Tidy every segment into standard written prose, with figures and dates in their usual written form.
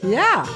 Yeah.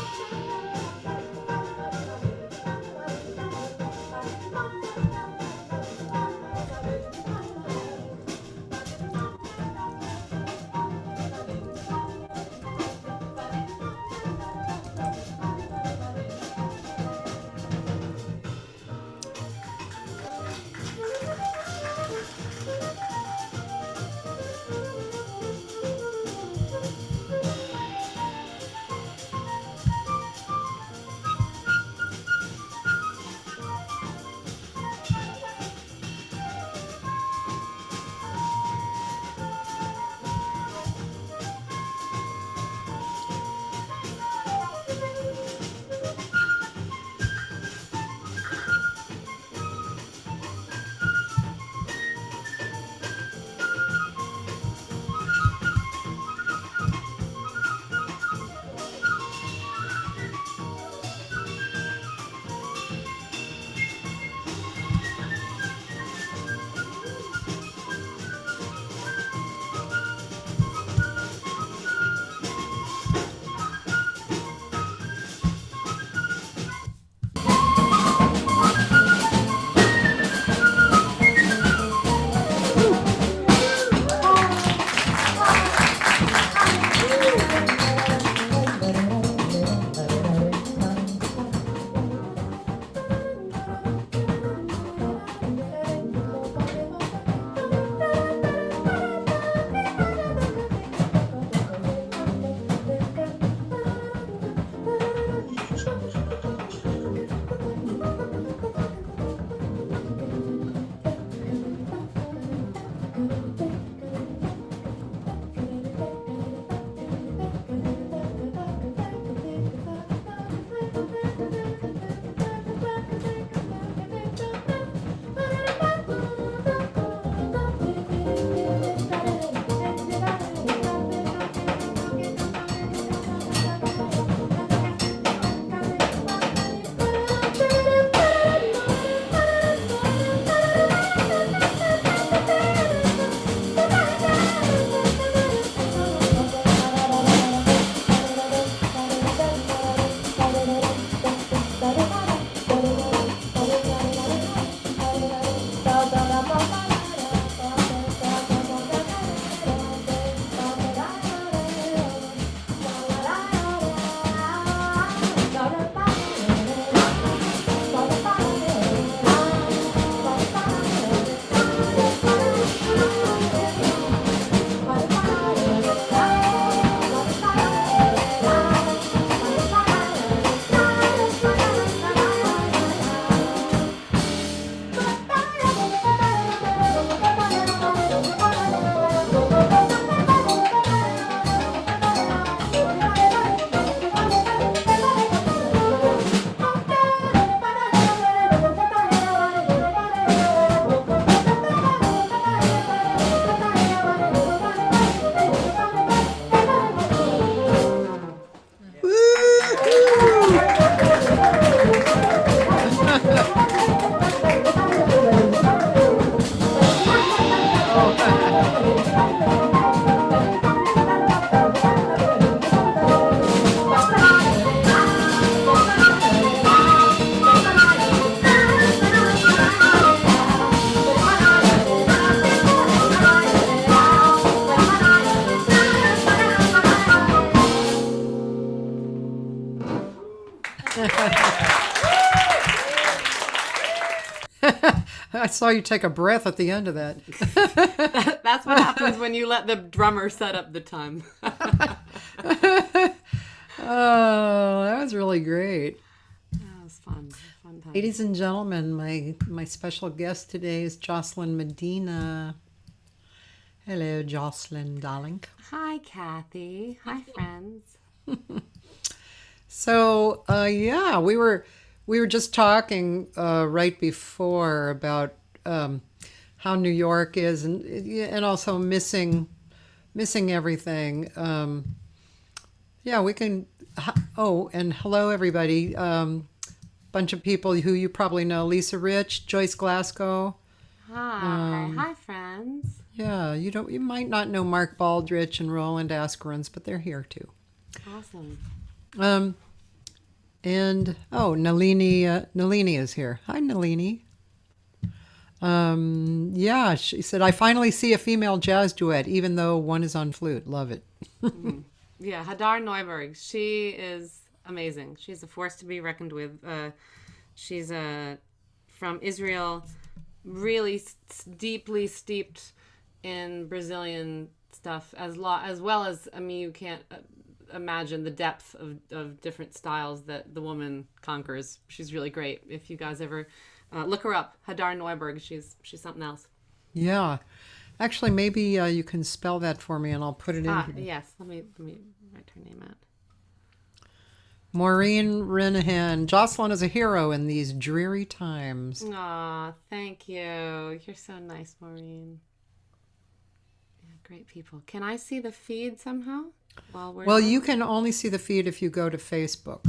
I saw you take a breath at the end of that. That's what happens when you let the drummer set up the time. Oh, that was really great. That was fun. Fun time. Ladies and gentlemen, my special guest today is Jocelyn Medina. Hello, Jocelyn, darling. Hi, Cathy. Hi, friends. So, yeah, we were just talking right before about how New York is, and also missing everything. Yeah, we can. Oh, and hello everybody. Bunch of people who you probably know: Lisa Rich, Joyce Glasgow. Hi, hi, friends. Yeah, you might not know Mark Baldrich and Roland Askerins, but they're here too. Awesome. Um, and Nalini is here. Hi, Nalini. Yeah, she said, I finally see a female jazz duet, even though one is on flute. Love it. Yeah, Hadar Neuberg. She is amazing. She's a force to be reckoned with. She's from Israel, really deeply steeped in Brazilian stuff, as well as, I mean, you can't imagine the depth of different styles that the woman conquers. She's really great. If you guys ever look her up, Hadar Neuberg, she's something else. Yeah. Actually, maybe you can spell that for me and I'll put it in here. Yes. Let me write her name out. Maureen Renahan. Jocelyn is a hero in these dreary times. Aw, thank you. You're so nice, Maureen. Yeah, great people. Can I see the feed somehow while we're Well, you can only see the feed if you go to Facebook.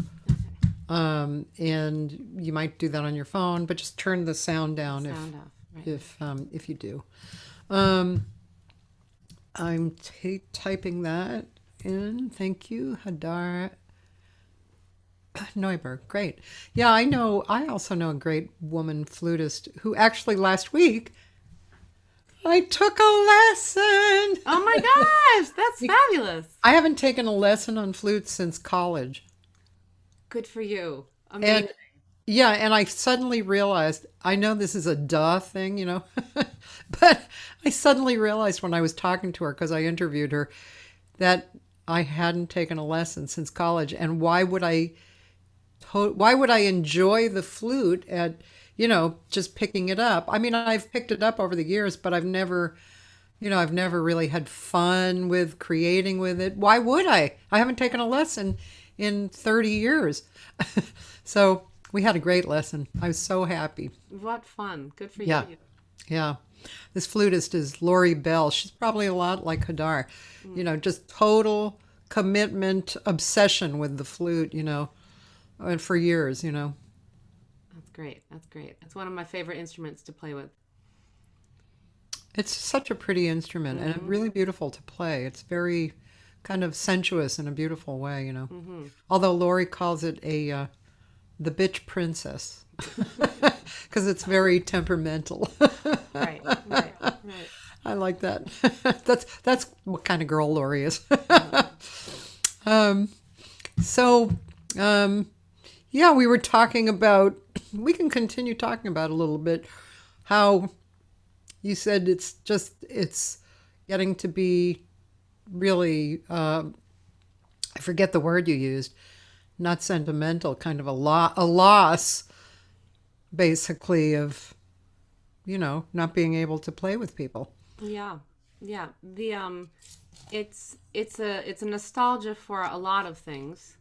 Okay. And you might do that on your phone, but just turn the sound down Sound off. Right. if you do. I'm typing that in. Thank you, Hadar Neuberg. Great. Yeah, I know. I also know a great woman flutist who actually last week I took a lesson. Oh my gosh, that's fabulous. I haven't taken a lesson on flute since college. Good for you. Amazing. And yeah, and I suddenly realized, I know this is a duh thing, but I suddenly realized when I was talking to her, because I interviewed her, that I hadn't taken a lesson since college. And why would I enjoy the flute at, just picking it up? I mean, I've picked it up over the years, but I've never really had fun with creating with it. Why would I? I haven't taken a lesson in 30 years. So we had a great lesson. I was so happy. What fun. Good for Yeah. you. Yeah. This flutist is Lori Bell. She's probably a lot like Hadar. Just total commitment, obsession with the flute, and for years. That's great. That's great. It's one of my favorite instruments to play with. It's such a pretty instrument and really beautiful to play. It's very kind of sensuous in a beautiful way, Although Lori calls it the bitch princess because it's very temperamental. Right. I like that. That's what kind of girl Lori is. So, yeah, we were talking about. We can continue talking about a little bit how you said it's getting to be really. I forget the word you used. Not sentimental, kind of a loss, basically, of not being able to play with people. Yeah. The it's a nostalgia for a lot of things.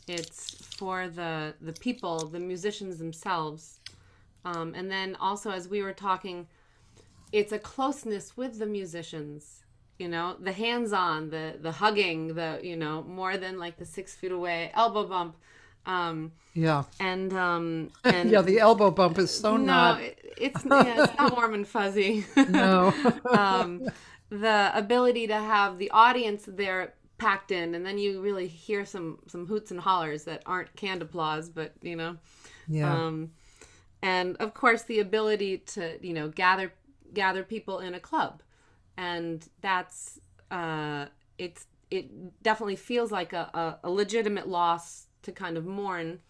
It's for the people, the musicians themselves, and then also, as we were talking, it's a closeness with the musicians. The hands-on, the hugging, more than like the 6 feet away elbow bump. Yeah. And Yeah, the elbow bump is so not. It's not warm and fuzzy. No. The ability to have the audience there packed in, and then you really hear some hoots and hollers that aren't canned applause, but Yeah. And of course the ability to gather people in a club, and that's it definitely feels like a legitimate loss to kind of mourn.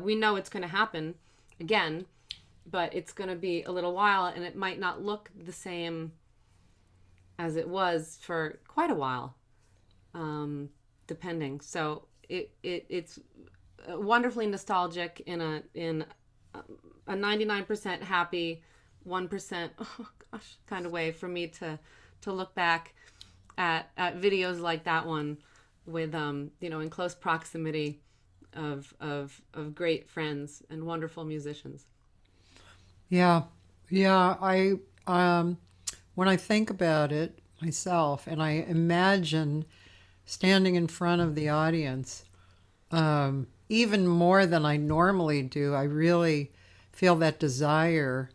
We know it's going to happen again, but it's going to be a little while, and it might not look the same as it was for quite a while, depending. So it's wonderfully nostalgic in a 99% happy, 1% oh gosh kind of way for me to look back at videos like that one with in close proximity of great friends and wonderful musicians. Yeah. I when I think about it myself, and I imagine standing in front of the audience, even more than I normally do, I really feel that desire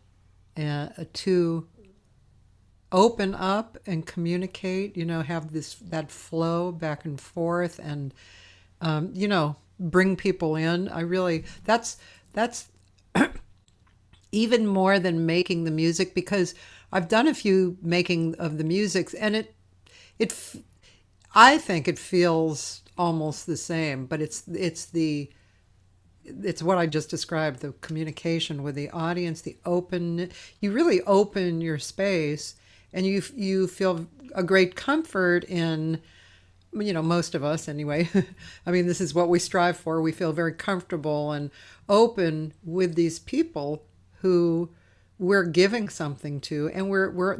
to open up and communicate, have that flow back and forth, and bring people in. I really that's even more than making the music, because I've done a few making of the music, and it I think it feels almost the same, but it's what I just described, the communication with the audience, you really open your space, and you feel a great comfort in, most of us anyway. I mean, this is what we strive for. We feel very comfortable and open with these people who we're giving something to, and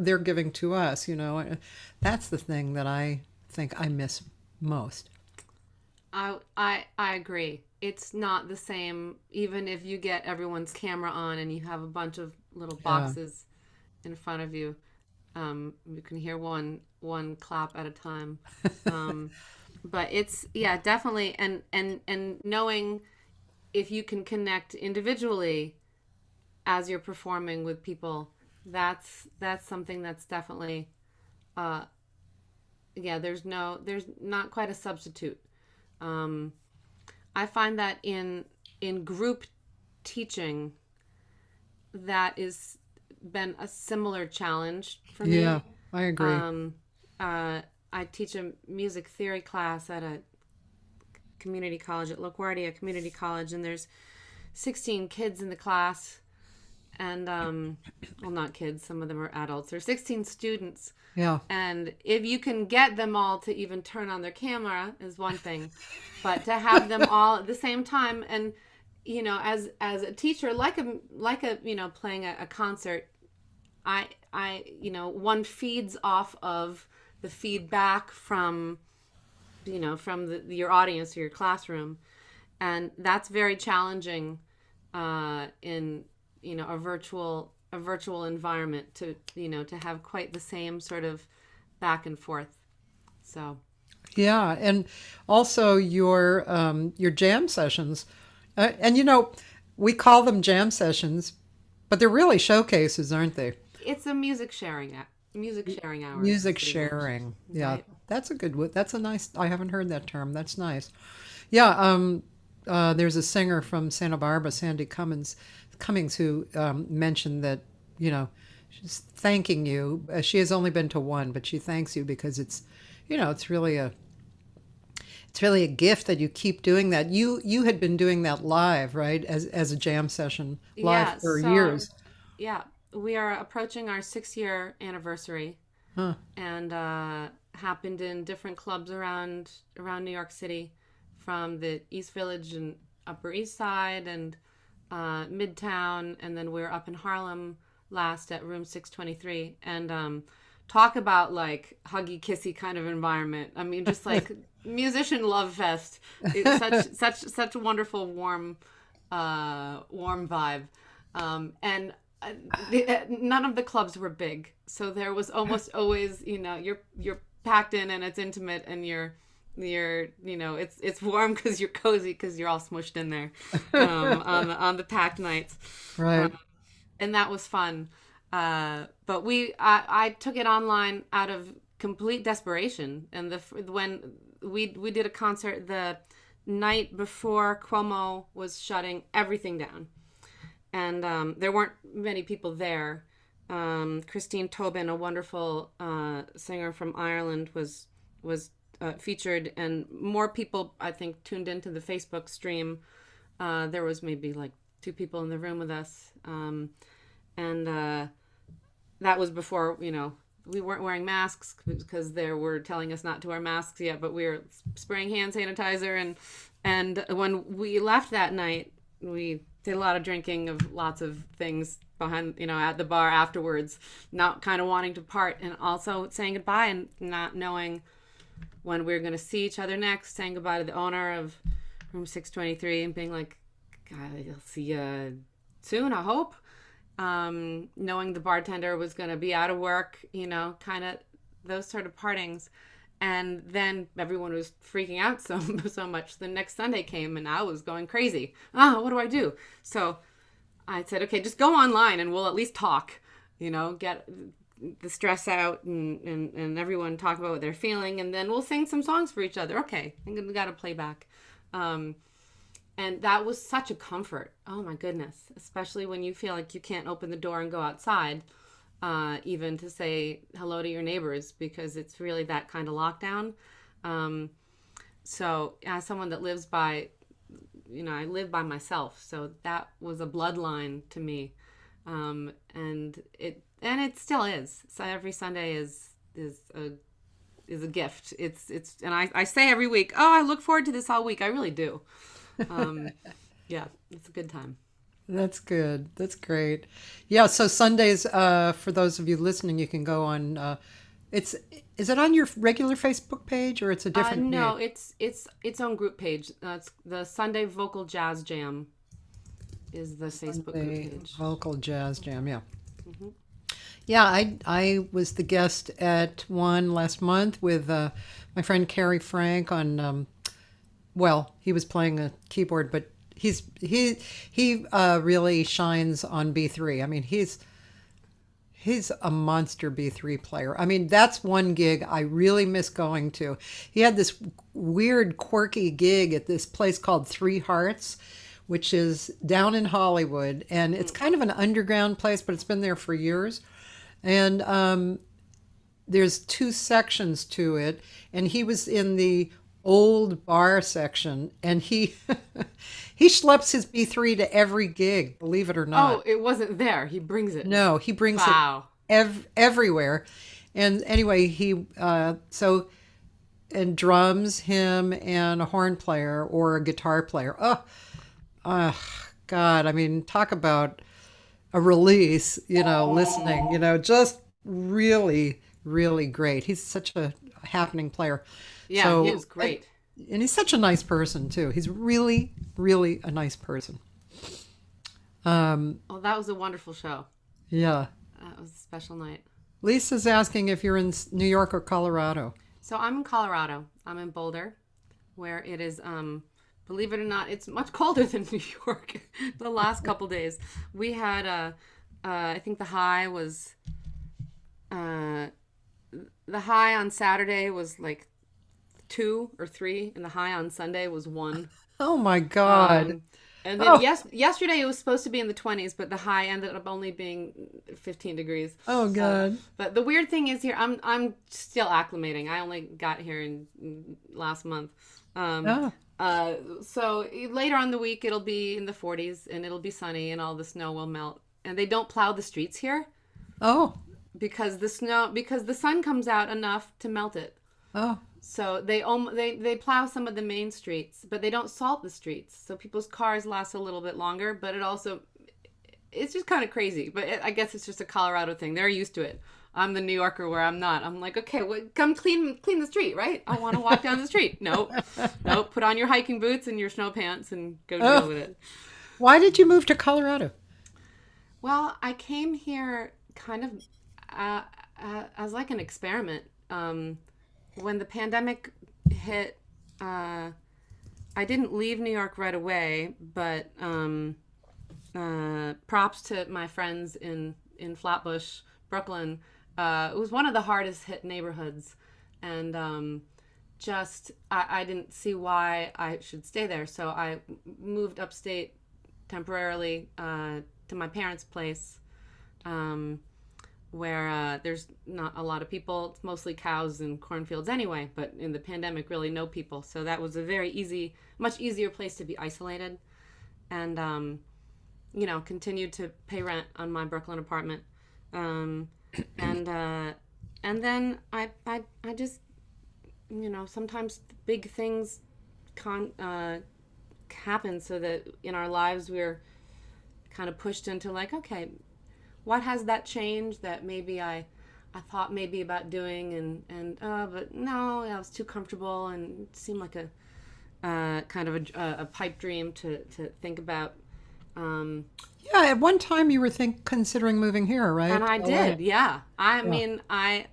they're giving to us. That's the thing that I think I miss most. I agree. It's not the same, even if you get everyone's camera on and you have a bunch of little boxes in front of you. You can hear one clap at a time. But it's definitely, and knowing if you can connect individually as you're performing with people, that's something that's definitely there's not quite a substitute. I find that in group teaching, that is been a similar challenge for me. Yeah, I agree. I teach a music theory class at a community college at LaGuardia Community College, and there's 16 kids in the class, and well, not kids, some of them are adults. There's 16 students. Yeah. And if you can get them all to even turn on their camera is one thing, but to have them all at the same time, and as a teacher, like a playing a concert, I one feeds off of the feedback from your audience or your classroom, and that's very challenging in a virtual environment to have quite the same sort of back and forth. So yeah, and also your jam sessions, and we call them jam sessions, but they're really showcases, aren't they? It's a music sharing hour. Music sharing, yeah. Right. That's a good. That's a nice. I haven't heard that term. That's nice. Yeah. There's a singer from Santa Barbara, Sandy Cummings, who mentioned that she's thanking you. She has only been to one, but she thanks you because it's really a gift that you keep doing that. You had been doing that live, right, as a jam session live for years. Yeah, we are approaching our 6-year anniversary, and happened in different clubs around New York City, from the East Village and Upper East Side and Midtown, and then we were up in Harlem last at Room 623, and talk about like huggy kissy kind of environment. I mean, just like musician love fest. It's such a wonderful warm vibe, and none of the clubs were big, so there was almost always you're packed in and it's intimate, and you're it's warm because you're cozy because you're all smushed in there on the packed nights, right? And that was fun. But I took it online out of complete desperation, and when we did a concert the night before Cuomo was shutting everything down, and there weren't many people there. Christine Tobin, a wonderful singer from Ireland, was featured, and more people, I think, tuned into the Facebook stream. There was maybe like 2 people in the room with us, and that was before we weren't wearing masks because they were telling us not to wear masks yet, but we were spraying hand sanitizer, and when we left that night, we did a lot of drinking of lots of things behind at the bar afterwards, not kind of wanting to part, and also saying goodbye and not knowing when we were going to see each other next, saying goodbye to the owner of Room 623 and being like, God, I'll see you soon, I hope. Knowing the bartender was going to be out of work, kind of those sort of partings. And then everyone was freaking out so much. The next Sunday came and I was going crazy. What do I do? So I said, okay, just go online and we'll at least talk, get the stress out and everyone talk about what they're feeling, and then we'll sing some songs for each other. Okay, I think we got to play back. And that was such a comfort. Oh my goodness. Especially when you feel like you can't open the door and go outside, even to say hello to your neighbors, because it's really that kind of lockdown. So as someone that lives by, I live by myself. So that was a bloodline to me. And it still is. So every Sunday is a gift. And I say every week, oh, I look forward to this all week. I really do. Yeah, it's a good time. That's good. That's great. Yeah, so Sundays, for those of you listening, you can go on, is it on your regular Facebook page or it's a different no, page? it's its own group page. It's the Sunday Vocal Jazz Jam is the Facebook group page. Vocal Jazz Jam, yeah. Mm-hmm. Yeah, I was the guest at one last month with my friend Carrie Frank on, he was playing a keyboard, but he really shines on B3. I mean, he's a monster B3 player. I mean, that's one gig I really miss going to. He had this weird, quirky gig at this place called Three Hearts, which is down in Hollywood, and it's kind of an underground place, but it's been there for years. And there's two sections to it, and he was in the old bar section, and he he schleps his B3 to every gig, believe it or not. Oh, it wasn't there. He brings it. No, he brings wow. it everywhere. And anyway, and drums, him and a horn player or a guitar player. God, I mean, talk about a release, listening, just really, really great. He's such a happening player. Yeah, so, he was great. And he's such a nice person, too. He's really, really a nice person. That was a wonderful show. Yeah. That was a special night. Lisa's asking if you're in New York or Colorado. So I'm in Colorado. I'm in Boulder, where it is, believe it or not, it's much colder than New York the last couple days. We had, I think the high was, the high on Saturday was like 2 or 3, and the high on Sunday was 1. Oh my God. And then yesterday it was supposed to be in the 20s, but the high ended up only being 15 degrees. Oh God. But the weird thing is here, I'm still acclimating. I only got here in last month. So later on the week it'll be in the 40s and it'll be sunny and all the snow will melt. And they don't plow the streets here. Oh. Because the sun comes out enough to melt it. Oh. So they plow some of the main streets, but they don't salt the streets. So people's cars last a little bit longer, but it's just kind of crazy. But I guess it's just a Colorado thing. They're used to it. I'm the New Yorker where I'm not. I'm like, okay, well, come clean the street, right? I want to walk down the street. Nope. Put on your hiking boots and your snow pants and go deal with it. Why did you move to Colorado? Well, I came here kind of as like an experiment. When the pandemic hit, I didn't leave New York right away, but props to my friends in Flatbush, Brooklyn. It was one of the hardest hit neighborhoods, and I didn't see why I should stay there, so I moved upstate temporarily to my parents' place, where there's not a lot of people. It's mostly cows and cornfields anyway, but in the pandemic, really no people. So that was a much easier place to be isolated, and continued to pay rent on my Brooklyn apartment. And then I just, sometimes big things happen so that in our lives we're kind of pushed into like, okay, what has that changed that maybe I thought maybe about doing but no, I was too comfortable and it seemed like a kind of a pipe dream to think about. Yeah, at one time you were considering moving here, right? And I did, yeah. I mean, I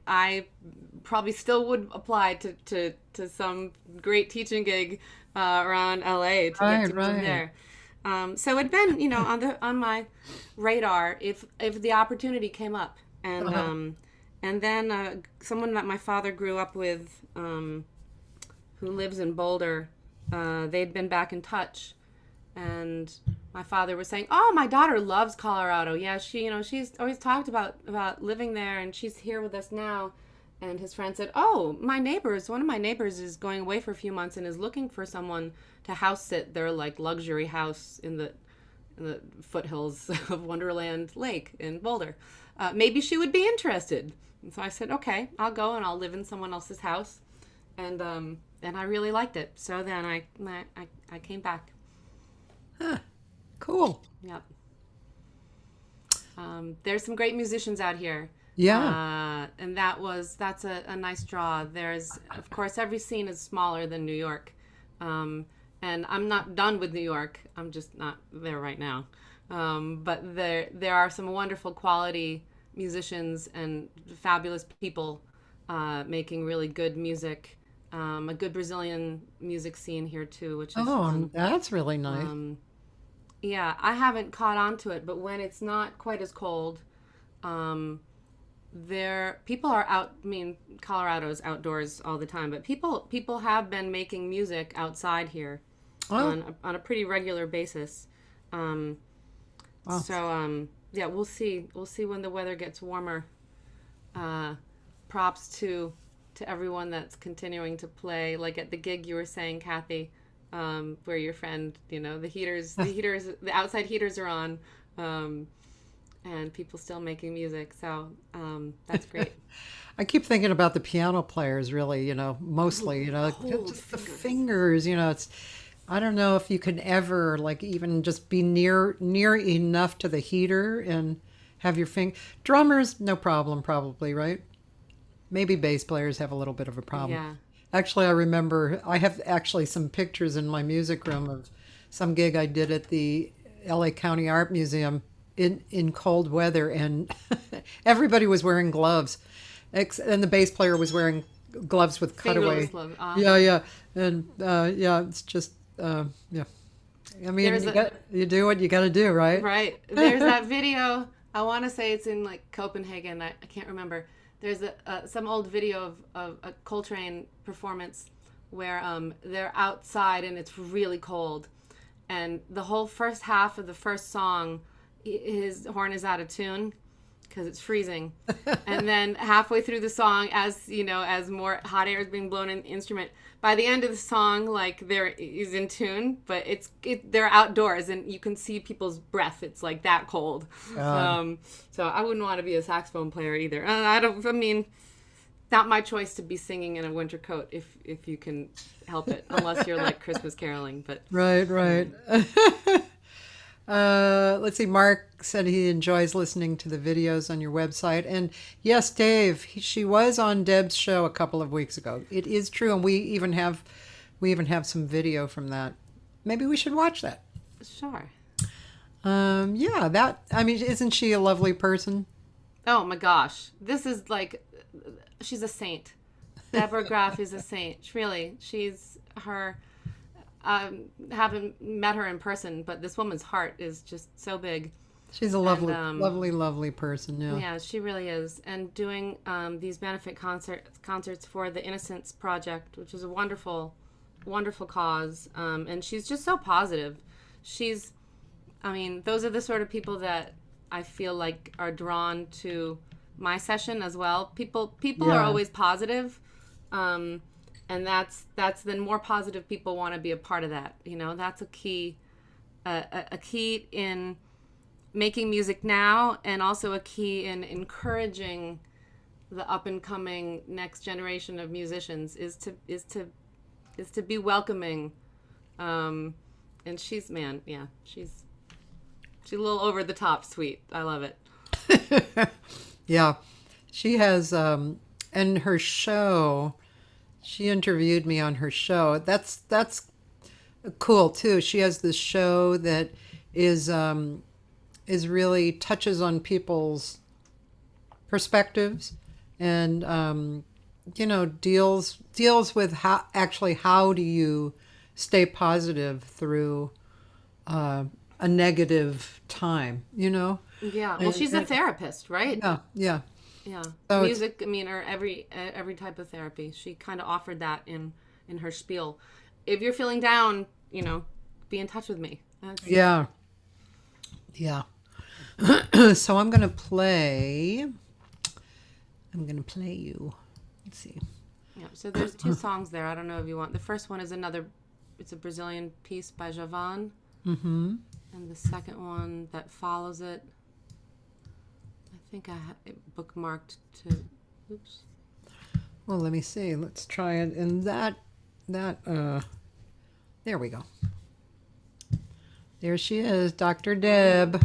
probably still would apply to some great teaching gig around LA to get to move there. So it'd been, on my radar if the opportunity came up, and And then someone that my father grew up with, who lives in Boulder, they'd been back in touch, and my father was saying, "Oh, my daughter loves Colorado. Yeah, she's always talked about living there, and she's here with us now." And his friend said, "Oh, one of my neighbors is going away for a few months and is looking for someone to house sit their like luxury house in the foothills of Wonderland Lake in Boulder. Maybe she would be interested." And so I said, "Okay, I'll go and I'll live in someone else's house." And I really liked it. So then I came back. Huh. Cool. Yep. There's some great musicians out here. Yeah. And that's a nice draw. There's, of course, every scene is smaller than New York. And I'm not done with New York. I'm just not there right now. But there are some wonderful quality musicians and fabulous people making really good music. A good Brazilian music scene here too, which is fun. That's really nice. Yeah, I haven't caught on to it, but when it's not quite as cold, people are out. I mean, Colorado's outdoors all the time, but people have been making music outside here on a pretty regular basis. Wow. So yeah, we'll see when the weather gets warmer. Props to everyone that's continuing to play, like at the gig you were saying, Cathy, where your friend, the outside heaters are on, and people still making music. So that's great. I keep thinking about the piano players, really, mostly, just the fingers, I don't know if you can ever like even just be near enough to the heater and have your drummers, no problem, probably, right? Maybe bass players have a little bit of a problem. Yeah. Actually, I remember I have actually some pictures in my music room of some gig I did at the LA County Art Museum in cold weather, and everybody was wearing gloves, and the bass player was wearing gloves with cutaway. Yeah, and it's just yeah. I mean, you do what you got to do, right? Right. There's that video. I want to say it's in like Copenhagen. I can't remember. There's some old video of a Coltrane performance where they're outside and it's really cold, and the whole first half of the first song, his horn is out of tune because it's freezing, and then halfway through the song, as more hot air is being blown in the instrument, by the end of the song, like is in tune, but they're outdoors and you can see people's breath. It's like that cold. So I wouldn't want to be a saxophone player either. Not my choice to be singing in a winter coat if you can help it, unless you're like Christmas caroling. But right. Let's see. Mark said he enjoys listening to the videos on your website, and yes, Dave, she was on Deb's show a couple of weeks ago. It is true, and we even have some video from that. Maybe we should watch that. Sure. Isn't she a lovely person? Oh my gosh, this is like, she's a saint. Deborah Graff is a saint. She's her. Haven't met her in person, but this woman's heart is just so big. She's a lovely person. Yeah, she really is. And doing these benefit concerts for the Innocence Project, which is a wonderful, wonderful cause. And she's just so positive. Those are the sort of people that I feel like are drawn to my session as well. People are always positive. And that's then more positive people want to be a part of that. That's a key in making music now, and also a key in encouraging the up and coming next generation of musicians is to be welcoming. And she's a little over the top sweet. I love it. Yeah, she has and her show. She interviewed me on her show. That's cool too. She has this show that is really touches on people's perspectives, and deals with how do you stay positive through a negative time. Yeah. Well, she's a therapist, right? Yeah. Yeah, So music. I mean, or every type of therapy. She kind of offered that in her spiel. If you're feeling down, be in touch with me. Yeah. Yeah. So I'm going to play you. Let's see. Yeah. So there's two songs there. I don't know if you want. The first one is it's a Brazilian piece by Javan. Mm-hmm. And the second one that follows it, I think I have it bookmarked to. Oops. Well, let me see. Let's try it in that. There we go. There she is, Dr. Deb.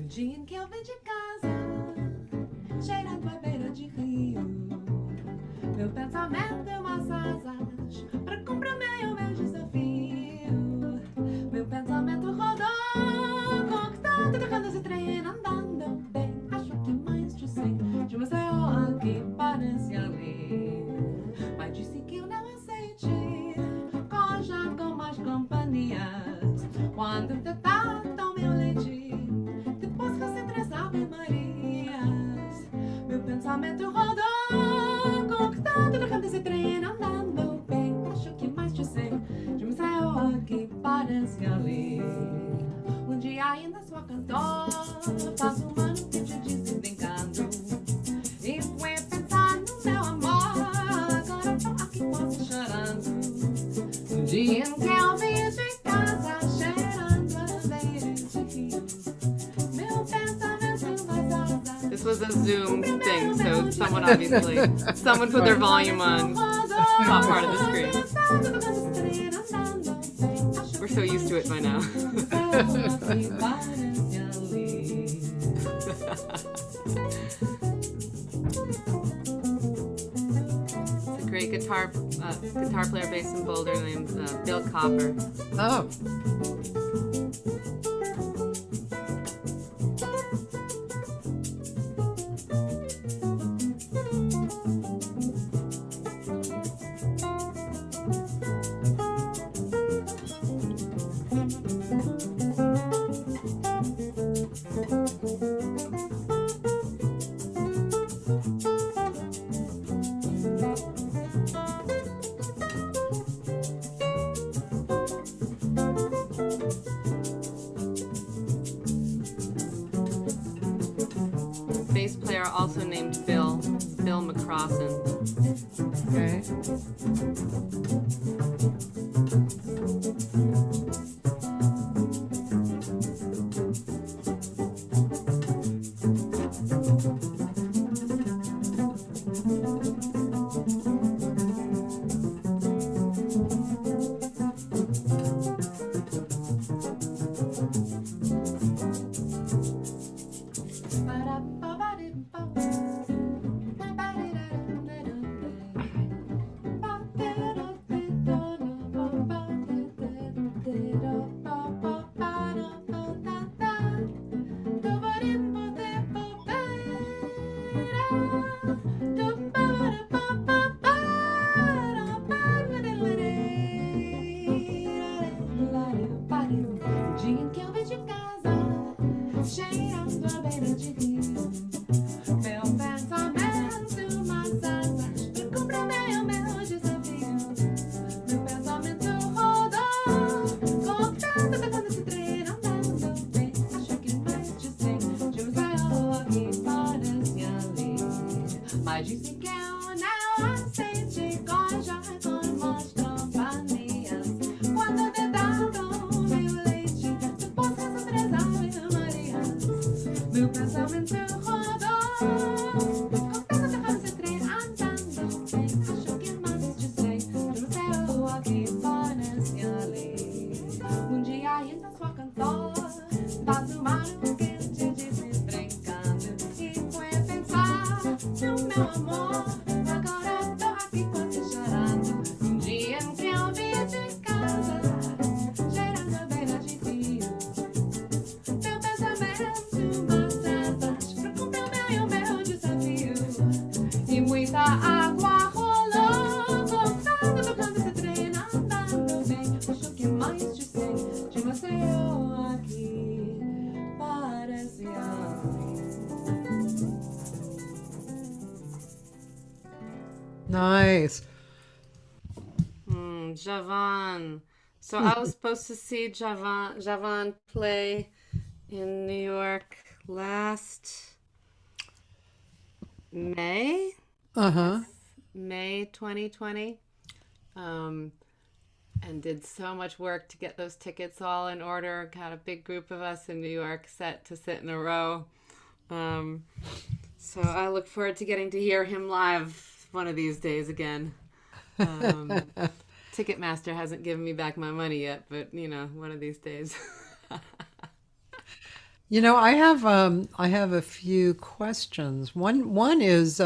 Dia em que eu vim de casa, cheirando a beira de rio, meu pensamento deu umas asas pra cumprir o meu desafio. Meu pensamento rodou, conquistando, tocando esse trem, andando bem. Acho que mais te sei de uma senhora que parece ali, mas disse que eu não aceite, já com mais companhias. Quando te tá tão meu leite, Marias. Meu pensamento rodou, conquistando, tocando esse trem, andando bem. Acho que mais te sei de um céu que parece ali. Um dia ainda sou cantor, faço um ano que te disse brincando, e fui pensar no meu amor. Agora tô aqui quase chorando. Um dia em que eu vim de casa, cheirando a beira de rio. Meu pensamento. This was a Zoom thing, so someone put their volume on the top part of the screen. We're so used to it by now. It's a great guitar player based in Boulder named Bill Copper. Oh. Bass player also named Bill McCrossan. Okay. Cuando te tanto meu pensamento rodou. Contando de fazer trem andando bem. Acho que mais dizer, eu não sei aqui parece ali. Dia ainda só cantor, tá tomando quente de se brincando. E foi pensar no meu amor. Agora tô aqui quase chorando. Dia em que eu vim de casa, cheirando a beira de rio. Meu pensamento mais asas pra cumprir o meu desafio. E muita água rolou, voltando do canto esse trem andando bem. Acho que mais de 100 de Maceió aqui parece Nice. Javan. So I was supposed to see Javan play in New York last May, Uh-huh. May 2020. And did so much work to get those tickets all in order. Got a big group of us in New York set to sit in a row. So I look forward to getting to hear him live one of these days again. Ticketmaster hasn't given me back my money yet, but one of these days. I have a few questions. One is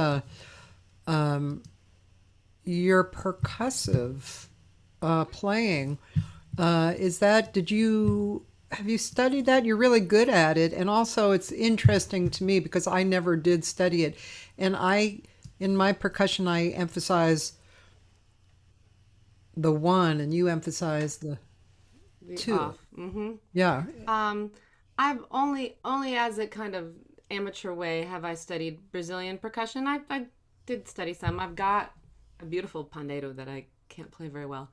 your percussive playing. Have you studied that? You're really good at it, and also it's interesting to me because I never did study it, and in my percussion I emphasize the one, and you emphasize the two. Off. Mm-hmm. Yeah. I've only as a kind of amateur way have I studied Brazilian percussion. I did study some. I've got a beautiful pandeiro that I can't play very well.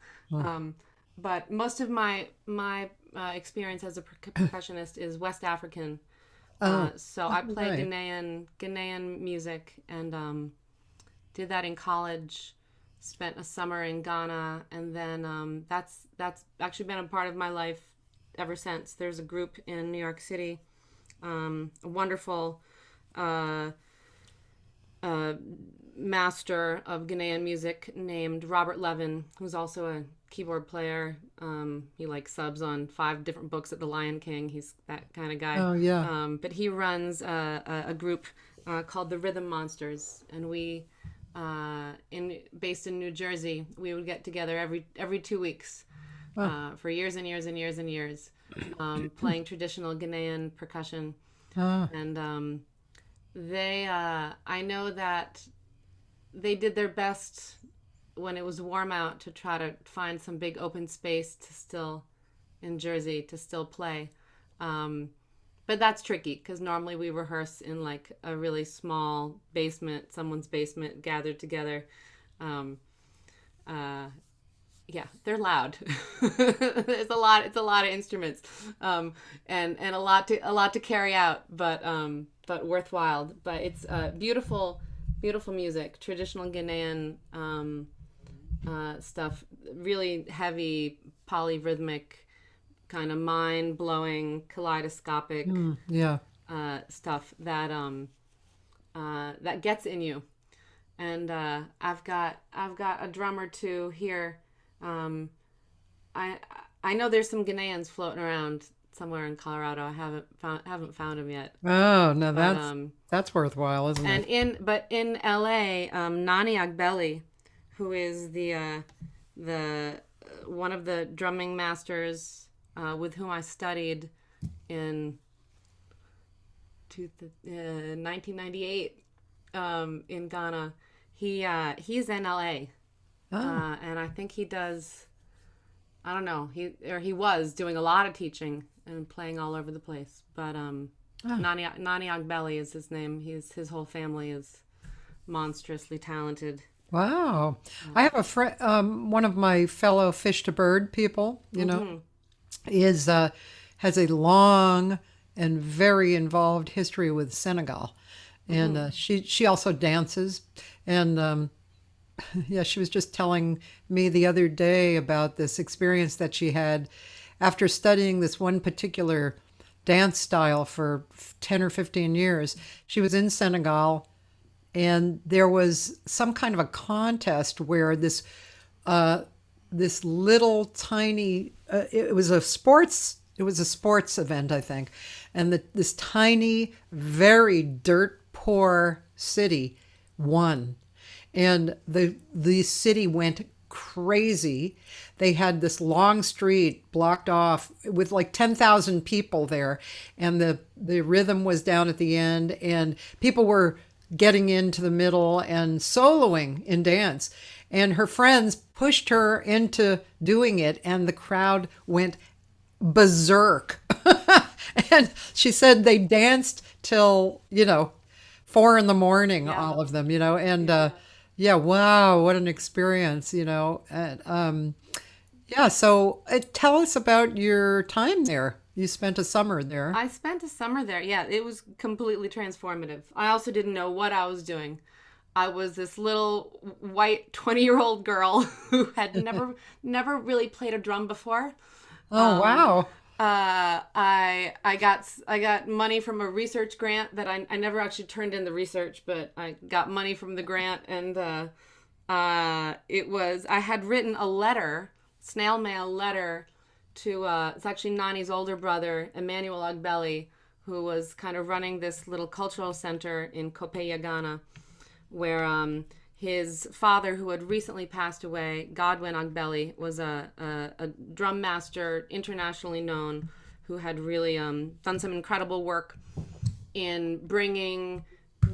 But most of my experience as a percussionist is West African. So I play right. Ghanaian music and did that in college. Spent a summer in Ghana, and then that's actually been a part of my life ever since. There's a group in New York City, a wonderful master of Ghanaian music named Robert Levin, who's also a keyboard player. He subs on 5 different books at the Lion King. He's that kind of guy. Oh yeah. But he runs a group called the Rhythm Monsters, and we based in New Jersey, we would get together every 2 weeks for years and years and years and years, playing traditional Ghanaian percussion. And I know that they did their best when it was warm out to try to find some big open space in Jersey to still play. But that's tricky because normally we rehearse in a really small basement, someone's basement, gathered together. Yeah, they're loud. It's a lot of instruments, and a lot to carry out, but worthwhile. But it's beautiful music, traditional Ghanaian stuff, really heavy polyrhythmic, kind of mind-blowing, kaleidoscopic Yeah. stuff that gets in you. And I've got a drummer too here. I know there's some Ghanaians floating around somewhere in Colorado. I haven't found him yet. Oh no, But, that's worthwhile, isn't it? in LA, Nani Agbeli, who is the one of the drumming masters with whom I studied in 1998 in Ghana. He's in LA, and I think he does. I don't know. He was doing a lot of teaching and playing all over the place. But Nani Agbeli is his name. His whole family is monstrously talented. Wow. I have a friend, one of my fellow fish to bird people, has a long and very involved history with Senegal. And she also dances. And yeah, she was just telling me the other day about this experience that she had after studying this one particular dance style for 10 or 15 years. She was in Senegal, and there was some kind of a contest where this little tiny it was a sports event, I think, and this tiny, very dirt poor city won, and the city went crazy. They had this long street blocked off with like 10,000 people there, and the rhythm was down at the end, and people were getting into the middle and soloing in dance. And her friends pushed her into doing it, and the crowd went berserk. And she said they danced till, 4 a.m, all of them, and yeah, wow, what an experience, And so tell us about your time there. You spent a summer there. I spent a summer there. Yeah, it was completely transformative. I also didn't know what I was doing. I was this little white 20-year-old girl who had never really played a drum before. Oh, wow. I got money from a research grant that I never actually turned in the research, but I got money from the grant, and I had written a letter, snail mail letter, to it's actually Nani's older brother, Emmanuel Agbeli, who was kind of running this little cultural center in Copeia, Ghana, where his father, who had recently passed away, Godwin Agbeli, was a drum master, internationally known, who had really done some incredible work in bringing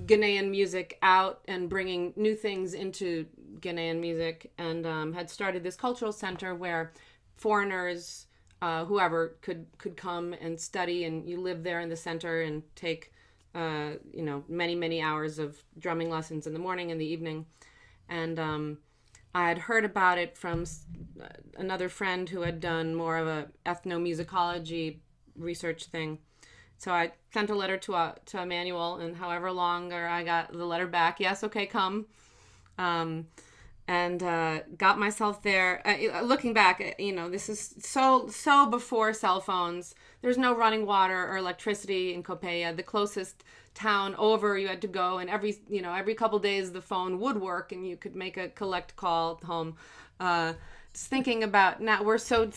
Ghanaian music out and bringing new things into Ghanaian music, and had started this cultural center where foreigners, whoever, could come and study, and you live there in the center and take many hours of drumming lessons in the morning and the evening. And I had heard about it from another friend who had done more of a ethnomusicology research thing. So I sent a letter to Emmanuel, and however longer I got the letter back, yes, okay, come. And got myself there. Looking back, this is so before cell phones. There's no running water or electricity in Copeia. The closest town over, you had to go, and every couple days the phone would work, and you could make a collect call home. Just thinking about now, we're so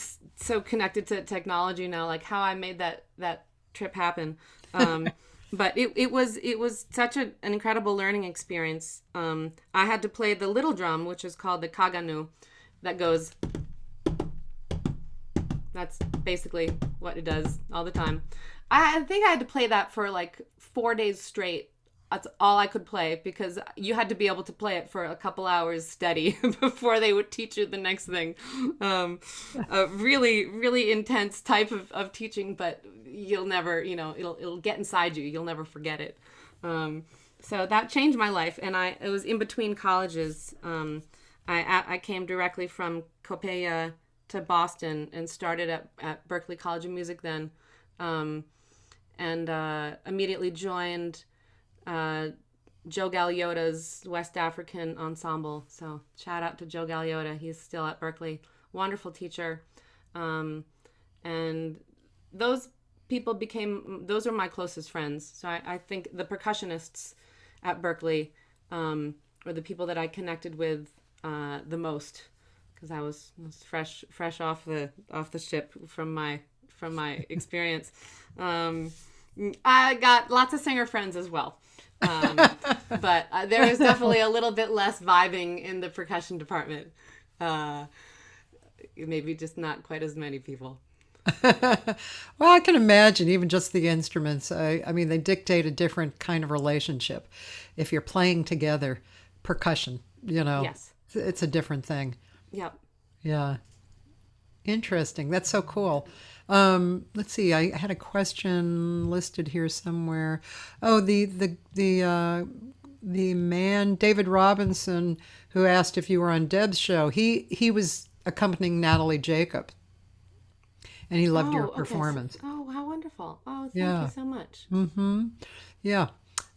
connected to technology now, like how I made that trip happen. But it was such an incredible learning experience. I had to play the little drum, which is called the kaganu, that goes. That's basically what it does all the time. I think I had to play that for like 4 days straight. That's all I could play, because you had to be able to play it for a couple hours steady before they would teach you the next thing. A really, really intense type of teaching, but you'll never, it'll get inside you. You'll never forget it. So that changed my life, and it was in between colleges. I came directly from Copeia to Boston and started at Berklee College of Music then, and immediately joined Joe Galliota's West African ensemble. So shout out to Joe Galliota. He's still at Berklee. Wonderful teacher. And those people those are my closest friends. So I think the percussionists at Berklee were the people that I connected with the most, because I was fresh off the ship from my experience. I got lots of singer friends as well. But there was definitely a little bit less vibing in the percussion department. Maybe just not quite as many people. Well, I can imagine even just the instruments. I mean, they dictate a different kind of relationship. If you're playing together, percussion, Yes. It's a different thing. Yep. Yeah. Interesting. That's so cool. Let's see. I had a question listed here somewhere. Oh, the man David Robinson, who asked if you were on Deb's show. He was accompanying Natalie Jacob, and he loved your performance. Okay. Oh, how wonderful! Oh, thank Yeah. you so much. Mm-hmm. Yeah.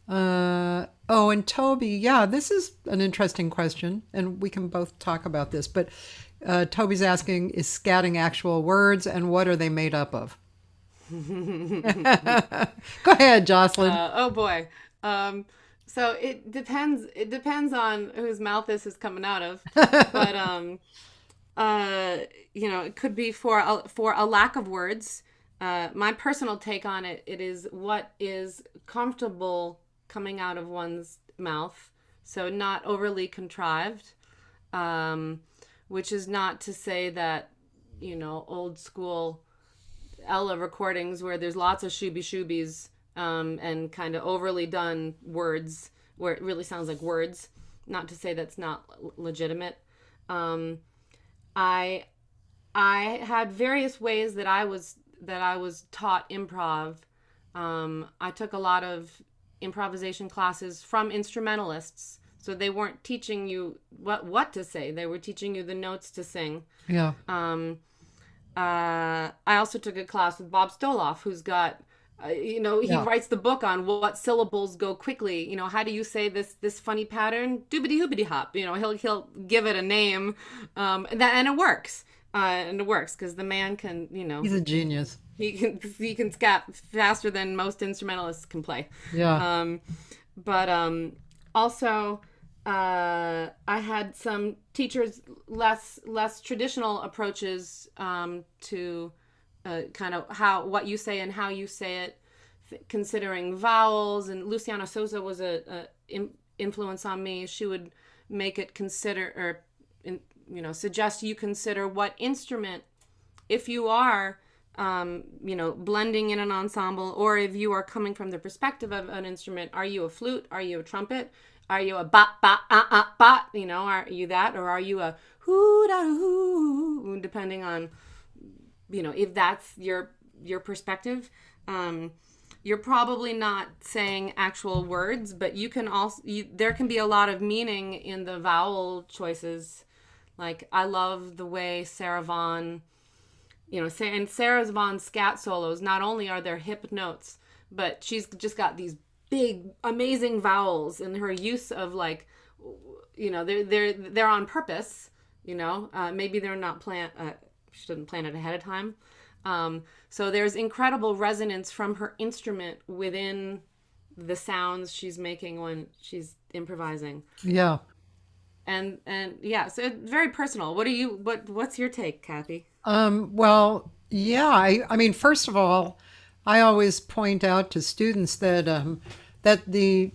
And Toby, yeah, this is an interesting question, and we can both talk about this, but Toby's asking, is scatting actual words, and what are they made up of? Go ahead, Jocelyn. Oh boy. So it depends. It depends on whose mouth this is coming out of. But it could be for a lack of words. My personal take on it, it is what is comfortable coming out of one's mouth. So not overly contrived, which is not to say that, old school Ella recordings where there's lots of shoobies and kind of overly done words where it really sounds like words. Not to say that's not legitimate. I had various ways that I was taught improv. I took a lot of improvisation classes from instrumentalists. So they weren't teaching you what to say. They were teaching you the notes to sing. Yeah. I also took a class with Bob Stoloff, who's got, he writes the book on what syllables go quickly. How do you say this funny pattern? Doobity hoobity hop. He'll give it a name, and it works. And it works because the man can, He's a genius. He can scat faster than most instrumentalists can play. Yeah. Also, I had some teachers less traditional approaches to kind of what you say and how you say it, considering vowels. And Luciana Souza was a influence on me. She would make it suggest you consider what instrument, if you are blending in an ensemble, or if you are coming from the perspective of an instrument. Are you a flute? Are you a trumpet? Are you a ba ba ba? Are you that, or are you a hoo da hoo? Depending on, if that's your perspective. You're probably not saying actual words, but you can also there can be a lot of meaning in the vowel choices. Like I love the way Sarah Vaughan, and Sarah Vaughan's scat solos. Not only are there hip notes, but she's just got these big, amazing vowels, and her use of they're on purpose. Maybe they're not she didn't plan it ahead of time. So there's incredible resonance from her instrument within the sounds she's making when she's improvising. Yeah. And yeah, so it's very personal. What's your take, Cathy? Well, yeah, I mean, first of all, I always point out to students that the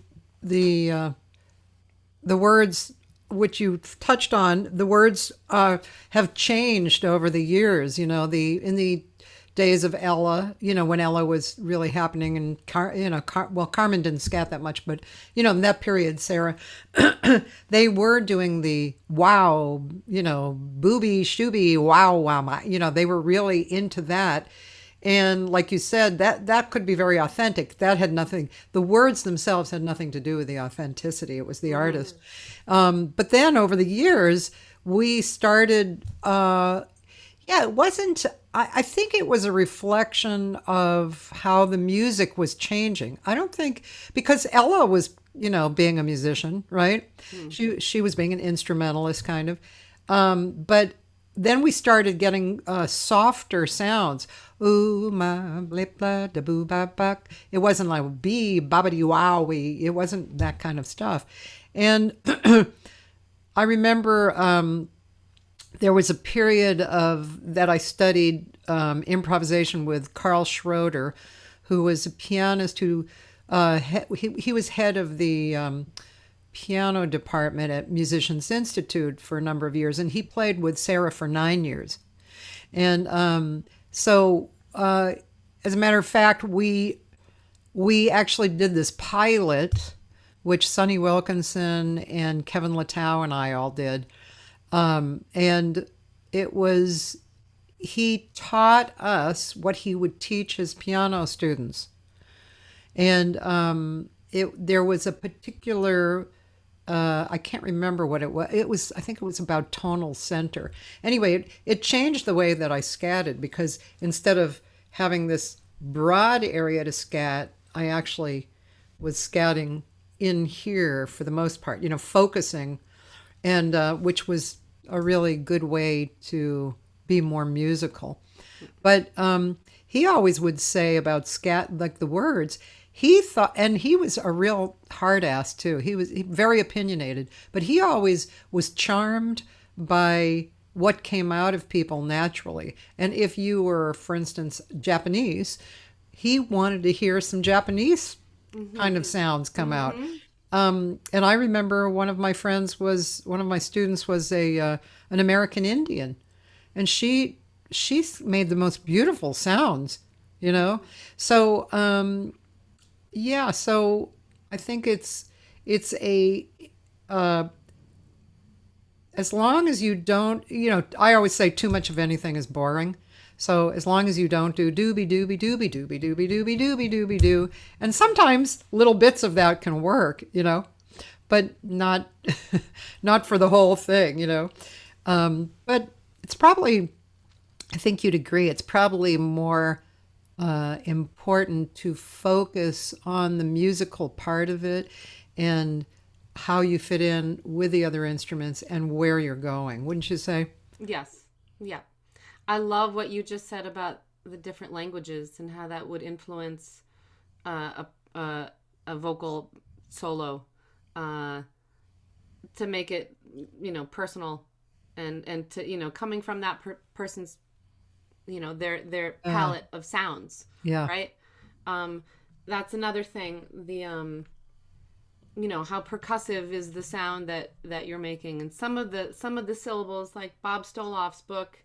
words which you touched on, the words have changed over the years. In the days of Ella, when Ella was really happening, and Carmen didn't scat that much, but in that period, Sarah, they were doing the wow, booby shooby wow, they were really into that. And like you said, that could be very authentic. That had nothing, the words themselves had nothing to do with the authenticity. It was the artist. But then over the years, we started, it wasn't, I think it was a reflection of how the music was changing. I don't think, because Ella was, being a musician, right? She was being an instrumentalist kind of. But then we started getting softer sounds. Ooh, ma, blip, blah, da, boo, ba, buck. It wasn't like bee, babadi, wowie. It wasn't that kind of stuff. And I remember there was a period that I studied improvisation with Carl Schroeder, who was a pianist who he was head of the piano department at Musicians Institute for a number of years, and he played with Sarah for 9 years. And so, as a matter of fact, we actually did this pilot, which Sonny Wilkinson and Kevin Latow and I all did. And it was, he taught us what he would teach his piano students. And there was a particular, I can't remember what it was. I think it was about tonal center. Anyway, it changed the way that I scatted, because instead of having this broad area to scat, I actually was scatting in here for the most part, focusing, and which was a really good way to be more musical. But he always would say about scat, like the words, he thought, and he was a real hard ass too. He was very opinionated, but he always was charmed by what came out of people naturally. And if you were, for instance, Japanese, he wanted to hear some Japanese kind of sounds come out. And I remember one of my students was an American Indian, and she made the most beautiful sounds, you know. So yeah, so I think it's a as long as you don't, I always say too much of anything is boring. So as long as you don't do doobie doobie doobie doobie doobie doobie doobie doobie doo, and sometimes little bits of that can work, but not not for the whole thing, But it's probably, I think you'd agree, it's probably more important to focus on the musical part of it and how you fit in with the other instruments and where you're going, wouldn't you say? Yes. Yeah. I love what you just said about the different languages and how that would influence a vocal solo to make it, personal and to, coming from that person's, their palette of sounds. Yeah. Right. That's another thing. The, how percussive is the sound that you're making, and some of the syllables, like Bob Stoloff's book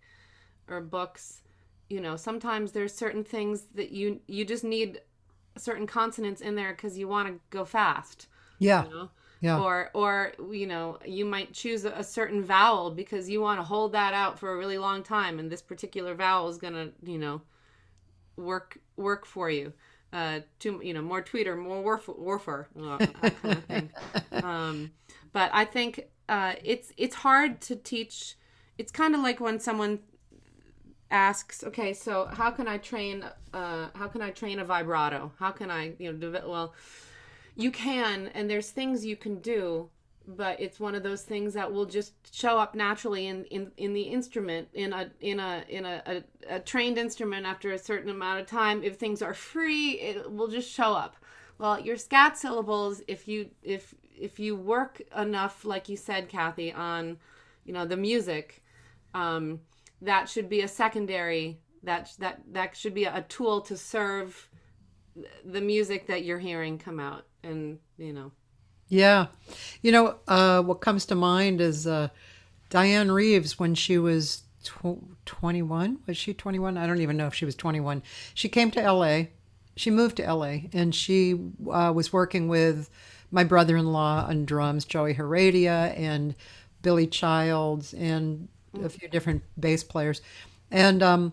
or books, sometimes there's certain things that you just need certain consonants in there because you want to go fast. Yeah. Yeah. Or you might choose a certain vowel because you want to hold that out for a really long time, and this particular vowel is gonna work for you. More tweeter, more warfer, that kind of thing. But I think it's hard to teach. It's kind of like when someone asks, okay, so how can I train a vibrato? How can I well, you can, and there's things you can do, but it's one of those things that will just show up naturally in the instrument, in a trained instrument. After a certain amount of time, if things are free, it will just show up. Well, your scat syllables, if you work enough, like you said, Cathy, on the music, that should be a secondary, that should be a tool to serve the music that you're hearing come out. And Yeah. What comes to mind is Diane Reeves, when she was 21. Was she 21? I don't even know if she was 21. She came to LA. She moved to LA, and she was working with my brother-in-law on drums, Joey Heredia, and Billy Childs, and a few different bass players. And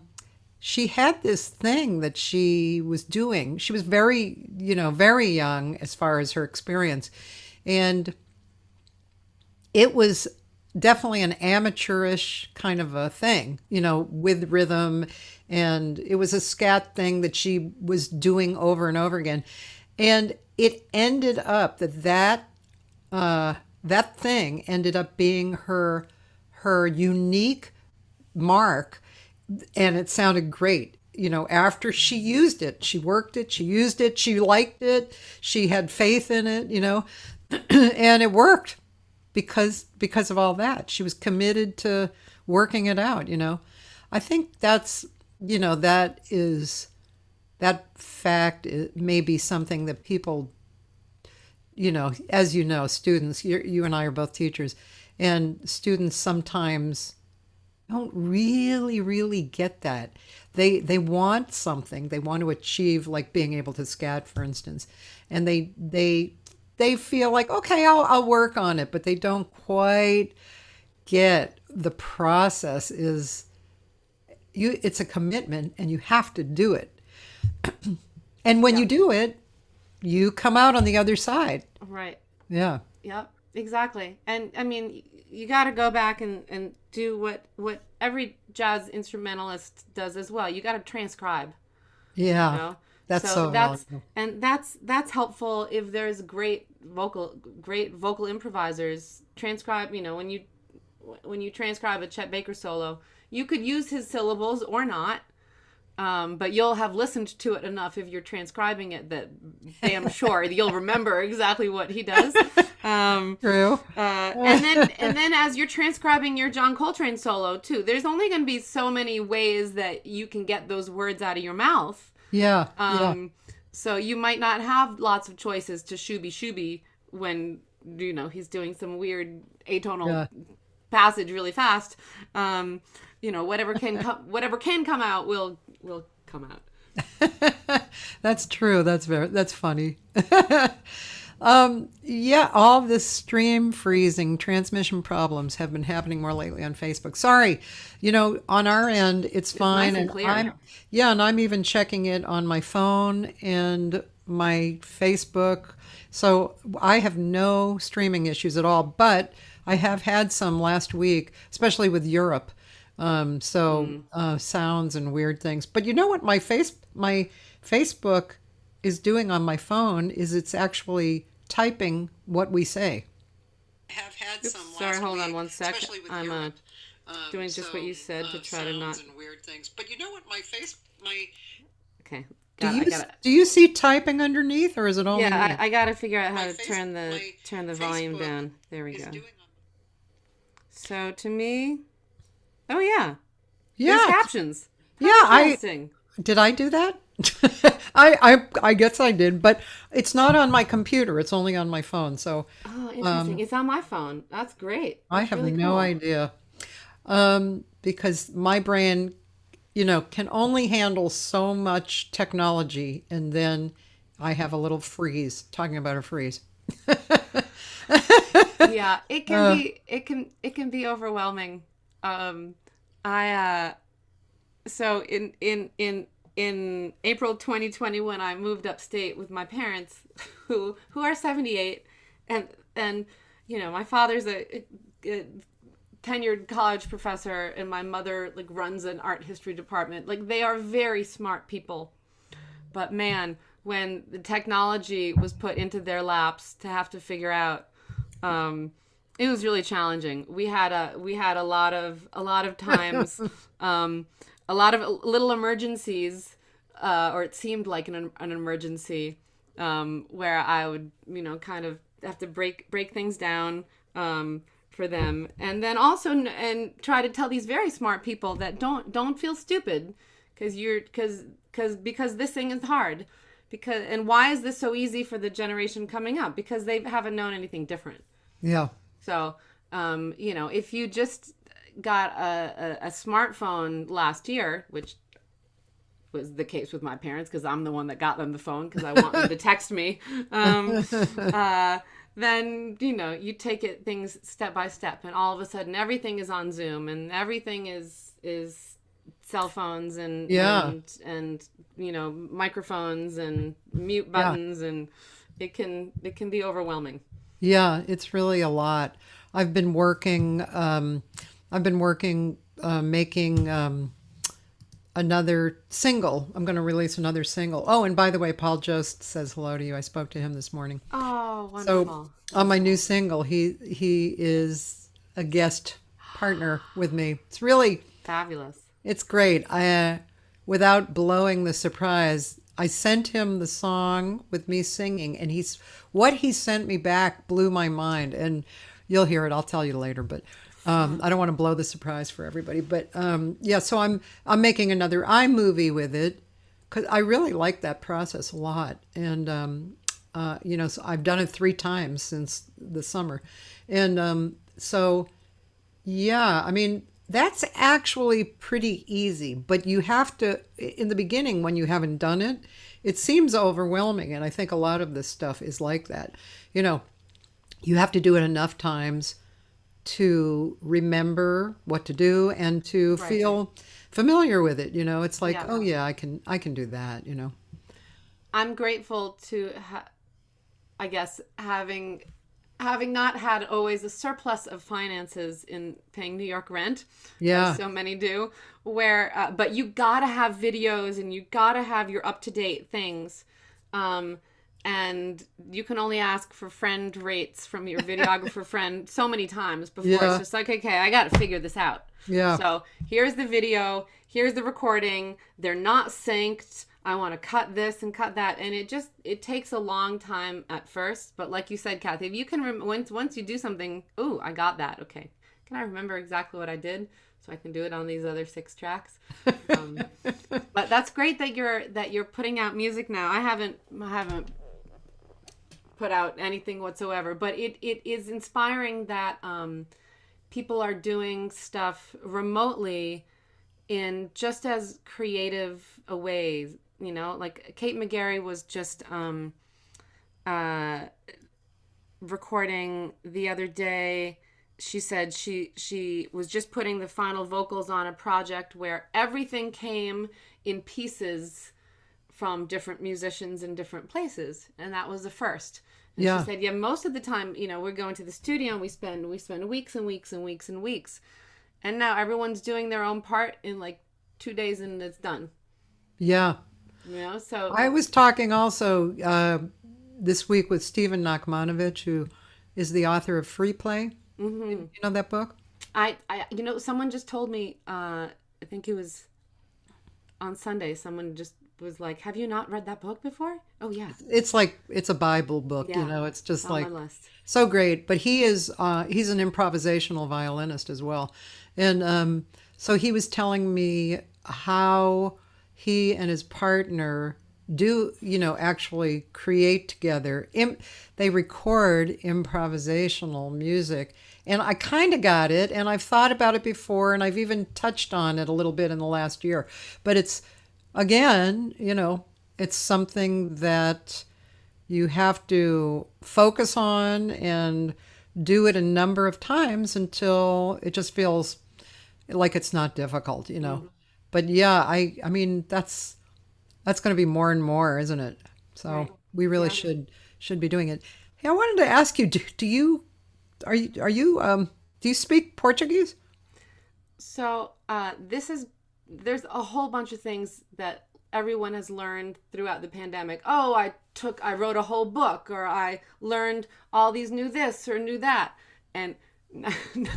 she had this thing that she was doing. She was very, very young as far as her experience. And it was definitely an amateurish kind of a thing, with rhythm. And it was a scat thing that she was doing over and over again. And it ended up that thing ended up being her unique mark. And it sounded great. After she used it, she worked it, she used it, she liked it, she had faith in it, and it worked because of all that. She was committed to working it out, I think that's, that fact may be something that people, as students, you and I are both teachers, and students sometimes don't really get that. They want something. They want to achieve, like being able to scat, for instance, and they feel like, okay, I'll work on it, but they don't quite get the process is it's a commitment, and you have to do it. And when you do it, you come out on the other side. Right. Yeah. Yep. Exactly. And I mean, you got to go back and do what every jazz instrumentalist does as well. You got to transcribe. Yeah. That's so valuable. And that's helpful if there's great vocal improvisers. Transcribe, when you transcribe a Chet Baker solo, you could use his syllables or not, But you'll have listened to it enough if you're transcribing it that damn sure you'll remember exactly what he does. True. And then as you're transcribing your John Coltrane solo too, there's only going to be so many ways that you can get those words out of your mouth. Yeah. So you might not have lots of choices to shooby shooby when he's doing some weird atonal passage really fast. Whatever can come out will come out. That's true. That's funny. All this stream freezing, transmission problems have been happening more lately on Facebook. Sorry, on our end it's fine, nice and clear. And I'm even checking it on my phone and my Facebook. So I have no streaming issues at all, but I have had some last week, especially with Europe. Sounds and weird things. But you know what my Facebook is doing on my phone is it's actually typing what we say. I have had some last sorry, hold on one sec. I'm doing just what you said to try to not and weird things. But you know what Okay. Do you see typing underneath, or is it only? Yeah, I got to figure out how to turn the volume down. There we go. So to me, oh yeah, there's captions. Did I do that? I guess I did, but it's not on my computer. It's only on my phone. So interesting. It's on my phone. That's great. I have really no cool. idea, because my brain, can only handle so much technology, and then I have a little freeze. Talking about a freeze. Yeah, it can be overwhelming. So in April 2020, when I moved upstate with my parents, who are 78, and my father's a tenured college professor, and my mother runs an art history department. They are very smart people, but man, when the technology was put into their laps to have to figure out, it was really challenging. We had a lot of times, a lot of little emergencies, or it seemed like an emergency, where I would kind of have to break things down for them, and then also and try to tell these very smart people that don't feel stupid because this thing is hard, and why is this so easy for the generation coming up? Because they haven't known anything different. Yeah. So, if you just got a smartphone last year, which was the case with my parents because I'm the one that got them the phone because I want them to text me, then, you take things step by step, and all of a sudden everything is on Zoom, and everything is cell phones and microphones and mute buttons, and it can be overwhelming. Yeah, it's really a lot. I've been working making another single. I'm going to release another single. Oh, and by the way, Paul Jost says hello to you. I spoke to him this morning. Oh, wonderful. So on my new single, he is a guest partner with me. It's really fabulous. It's great. Without blowing the surprise, I sent him the song with me singing, and what he sent me back blew my mind. And you'll hear it. I'll tell you later, but I don't want to blow the surprise for everybody. But so I'm making another iMovie with it because I really like that process a lot. And so I've done it 3 times since the summer, and that's actually pretty easy, but you have to, in the beginning, when you haven't done it, it seems overwhelming. And I think a lot of this stuff is like that. You have to do it enough times to remember what to do and to feel familiar with it. It's like, oh yeah, I can do that. I'm grateful to, I guess, having not had always a surplus of finances in paying New York rent, as so many do, but you gotta have videos and you gotta have your up-to-date things. and you can only ask for friend rates from your videographer friend so many times before Yeah. it's just like, okay, I got to figure this out. Yeah. So here's the video, here's the recording. They're not synced. I want to cut this and cut that, and it takes a long time at first. But like you said, Cathy, if you can once you do something, oh, I got that. Okay, can I remember exactly what I did so I can do it on these other 6 tracks? But that's great that you're putting out music now. I haven't put out anything whatsoever, but it is inspiring that people are doing stuff remotely in just as creative a ways. You know, like Kate McGarry was just recording the other day. She said she was just putting the final vocals on a project where everything came in pieces from different musicians in different places, and that was the first. And Yeah. she said, yeah, most of the time, you know, we're going to the studio and we spend weeks and weeks and weeks and weeks, and now everyone's doing their own part in like 2 days and it's done. Yeah. You know, so I was talking also this week with Stephen Nachmanovich, who is the author of Free Play. Mm-hmm. You know that book? I you know, someone just told me, I think it was on Sunday, someone just was like, have you not read that book before? Oh yeah, It's like, it's a Bible book, you Yeah. know, it's just it's on like my list. so great. But he's an improvisational violinist as well. And so he was telling me how he and his partner do, you know, actually create together. They record improvisational music. And I kind of got it, and I've thought about it before, and I've even touched on it a little bit in the last year. But it's, again, you know, it's something that you have to focus on and do it a number of times until it just feels like it's not difficult, you know. But yeah, I mean, that's going to be more and more, isn't it? So Right. we really should be doing it. Hey, I wanted to ask you, do you do you speak Portuguese? So there's a whole bunch of things that everyone has learned throughout the pandemic. Oh, I wrote a whole book, or I learned all these new this or new that, and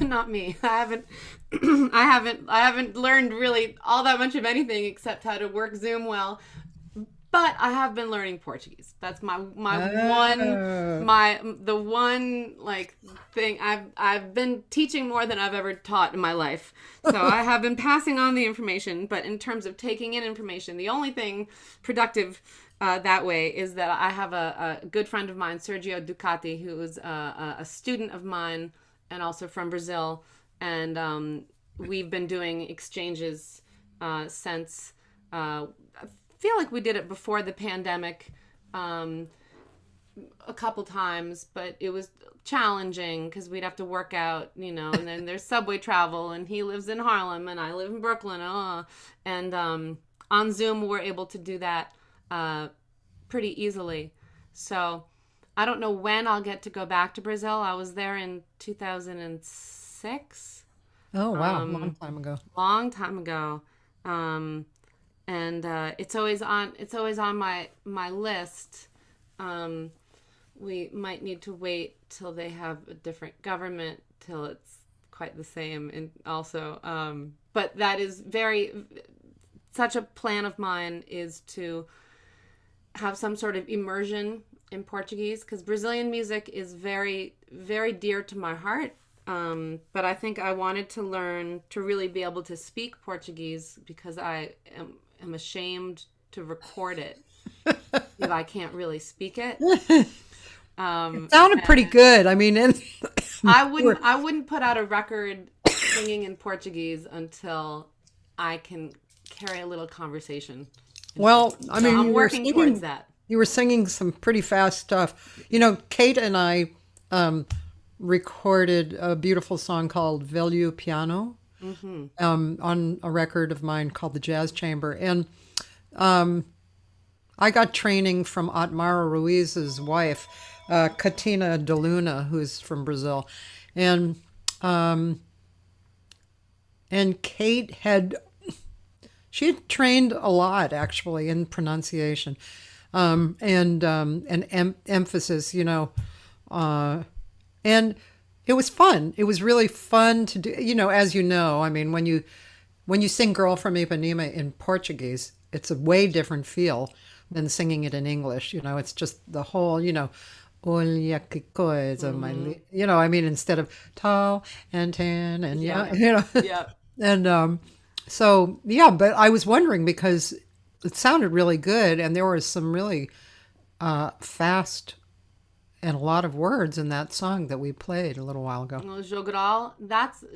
not me. I haven't learned really all that much of anything except how to work Zoom well. But I have been learning Portuguese. That's the one like thing I've been teaching more than I've ever taught in my life. So I have been passing on the information, but in terms of taking in information, the only thing productive that way is that I have a good friend of mine, Sergio Ducati, who is a student of mine and also from Brazil, and we've been doing exchanges since. I feel like we did it before the pandemic a couple times, but it was challenging because we'd have to work out, you know, and then there's subway travel, and he lives in Harlem and I live in Brooklyn. And on Zoom, we're able to do that pretty easily. So I don't know when I'll get to go back to Brazil. I was there in 2006. Oh, wow. Long time ago. Long time ago. And it's always on my list. We might need to wait till they have a different government till it's quite the same, and also but that is such a plan of mine, is to have some sort of immersion in Portuguese, because Brazilian music is very, very dear to my heart. But I think I wanted to learn to really be able to speak Portuguese, because I am ashamed to record it if I can't really speak it. It sounded pretty good. I mean, I wouldn't put out a record singing in Portuguese until I can carry a little conversation. well, I mean, I'm you were working singing- towards that. You were singing some pretty fast stuff. You know, Kate and I recorded a beautiful song called Velho Piano on a record of mine called The Jazz Chamber. And I got training from Otmara Ruiz's wife, Katina de Luna, who's from Brazil. And Kate she had trained a lot, actually, in pronunciation. and emphasis, uh, and it was fun. It was really fun to do. As you know, I mean, when you sing "Girl from Ipanema" in Portuguese, it's a way different feel than singing it in English. It's just the whole, olha que coisa, I mean, instead of tall and tan and Yeah. and so yeah, but I was wondering because it sounded really good, and there was some really fast and a lot of words in that song that we played a little while ago. Well, Jogral,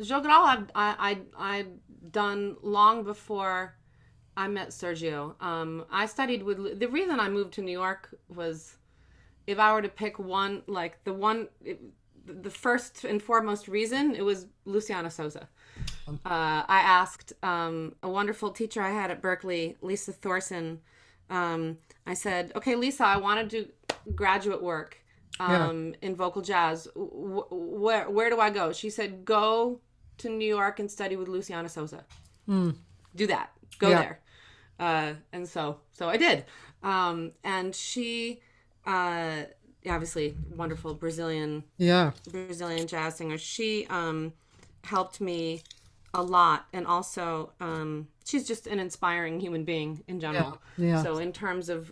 Jogral I've done long before I met Sergio. I studied with, the reason I moved to New York was, if I were to pick one, like the first and foremost reason, it was Luciana Souza. I asked a wonderful teacher I had at Berkeley, Lisa Thorson. I said, okay, Lisa, I want to do graduate work in vocal jazz. Where do I go? She said, go to New York and study with Luciana Souza. Do that. Go there. And so I did. And she, obviously wonderful Brazilian jazz singer. She helped me a lot, and also she's just an inspiring human being in general. Yeah. So in terms of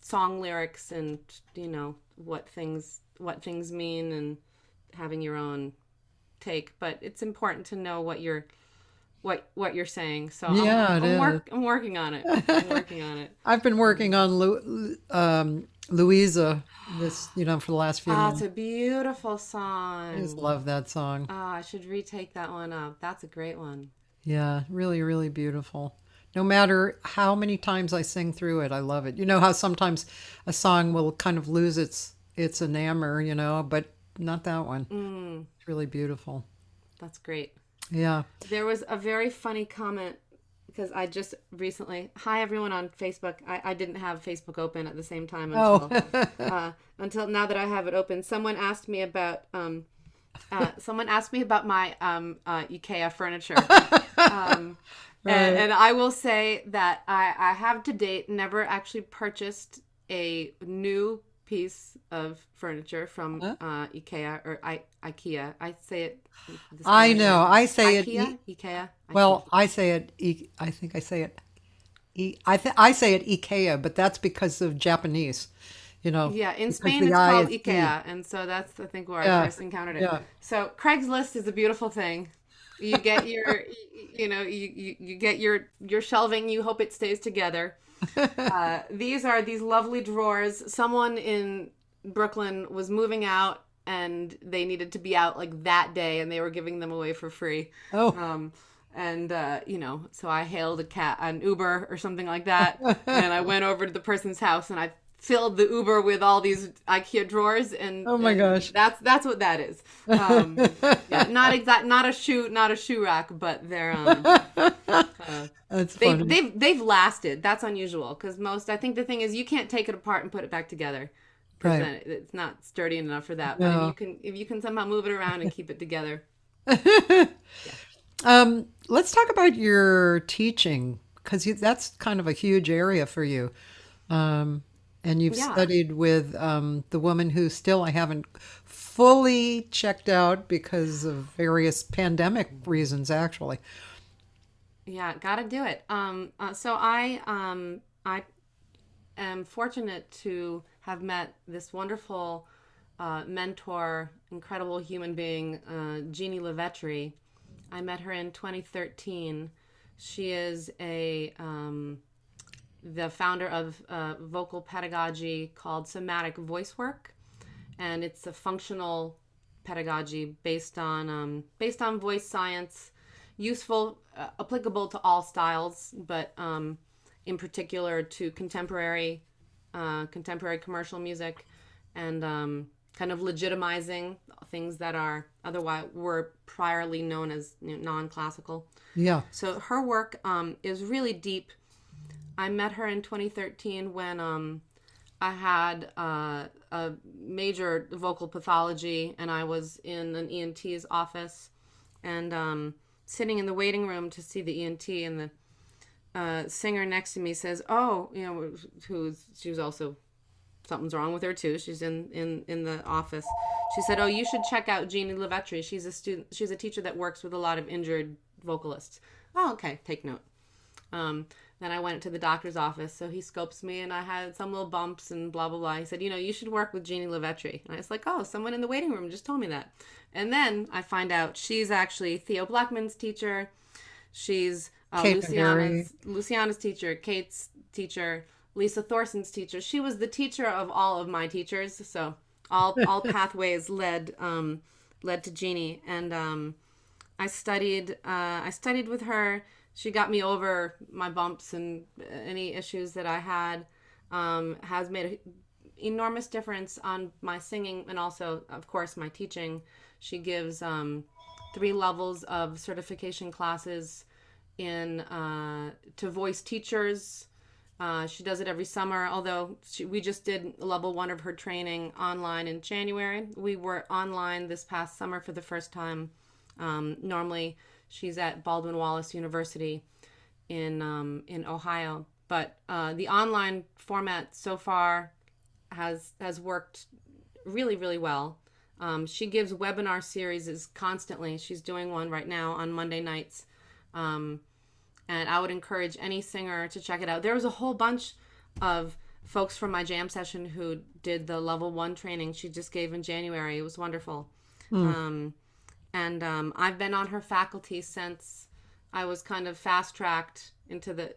song lyrics and what things mean, and having your own take, but it's important to know what you're saying. So I'm working on it. I've been working on Louisa for the last few months. It's a beautiful song. I just love that song. I should retake that one up. That's a great one. Yeah, really, really beautiful. No matter how many times I sing through it, I love it. You know how sometimes a song will kind of lose its enamor, but not that one. It's really beautiful. That's great. Yeah. There was a very funny comment, because I just recently, hi everyone on Facebook. I didn't have Facebook open at the same time until now that I have it open. Someone asked me about my IKEA furniture. And I will say that I have to date never actually purchased a new piece of furniture from IKEA or IKEA. I say it. I know. I say IKEA? IKEA. Well, I say it. I think I say it. I say it IKEA, but that's because of Japanese. Yeah, in Spain it's called IKEA, and so that's I think where I first encountered it. Yeah. So Craigslist is a beautiful thing. You get your, you get your shelving. You hope it stays together. These are these lovely drawers. Someone in Brooklyn was moving out, and they needed to be out like that day, and they were giving them away for free. So I hailed an Uber or something like that, and I went over to the person's house, and I filled the Uber with all these IKEA drawers, and oh my gosh, that's what that is. Not a shoe rack, but they're that's funny. they've lasted. That's unusual, because I think the thing is you can't take it apart and put it back together. Right. It's not sturdy enough for that. But if you can somehow move it around and keep it together. Let's talk about your teaching, because that's kind of a huge area for you. And you've studied with the woman who still I haven't fully checked out because of various pandemic reasons, actually. Yeah, gotta do it. So I am fortunate to have met this wonderful mentor, incredible human being, Jeannie Levetri. I met her in 2013. She is the founder of vocal pedagogy called somatic voice work, and it's a functional pedagogy based on voice science, useful, applicable to all styles, but in particular to contemporary commercial music, and kind of legitimizing things that are otherwise were priorly known as non-classical. Yeah. So her work is really deep. I met her in 2013 when I had a major vocal pathology, and I was in an ENT's office, and sitting in the waiting room to see the ENT, and singer next to me says, "Oh, she was also something's wrong with her too. She's in the office." She said, "Oh, you should check out Jeannie Levetri. She's a student. She's a teacher that works with a lot of injured vocalists." Oh, okay, take note. Then I went to the doctor's office, so he scopes me, and I had some little bumps and blah blah blah. He said, "You should work with Jeannie Levetri." And I was like, "Oh, someone in the waiting room just told me that." And then I find out she's actually Theo Blackman's teacher. She's Luciana's teacher, Kate's teacher, Lisa Thorson's teacher. She was the teacher of all of my teachers, so all pathways led to Jeannie. And I studied with her. She got me over my bumps and any issues that I had. Has made an enormous difference on my singing and also, of course, my teaching. She gives 3 levels of certification classes to voice teachers. She does it every summer, although we just did level 1 of her training online in January. We were online this past summer for the first time. Normally, she's at Baldwin Wallace University in Ohio, but the online format so far has worked really, really well. She gives webinar series constantly. She's doing one right now on Monday nights. And I would encourage any singer to check it out. There was a whole bunch of folks from my jam session who did the level 1 training she just gave in January. It was wonderful. And I've been on her faculty since I was kind of fast-tracked into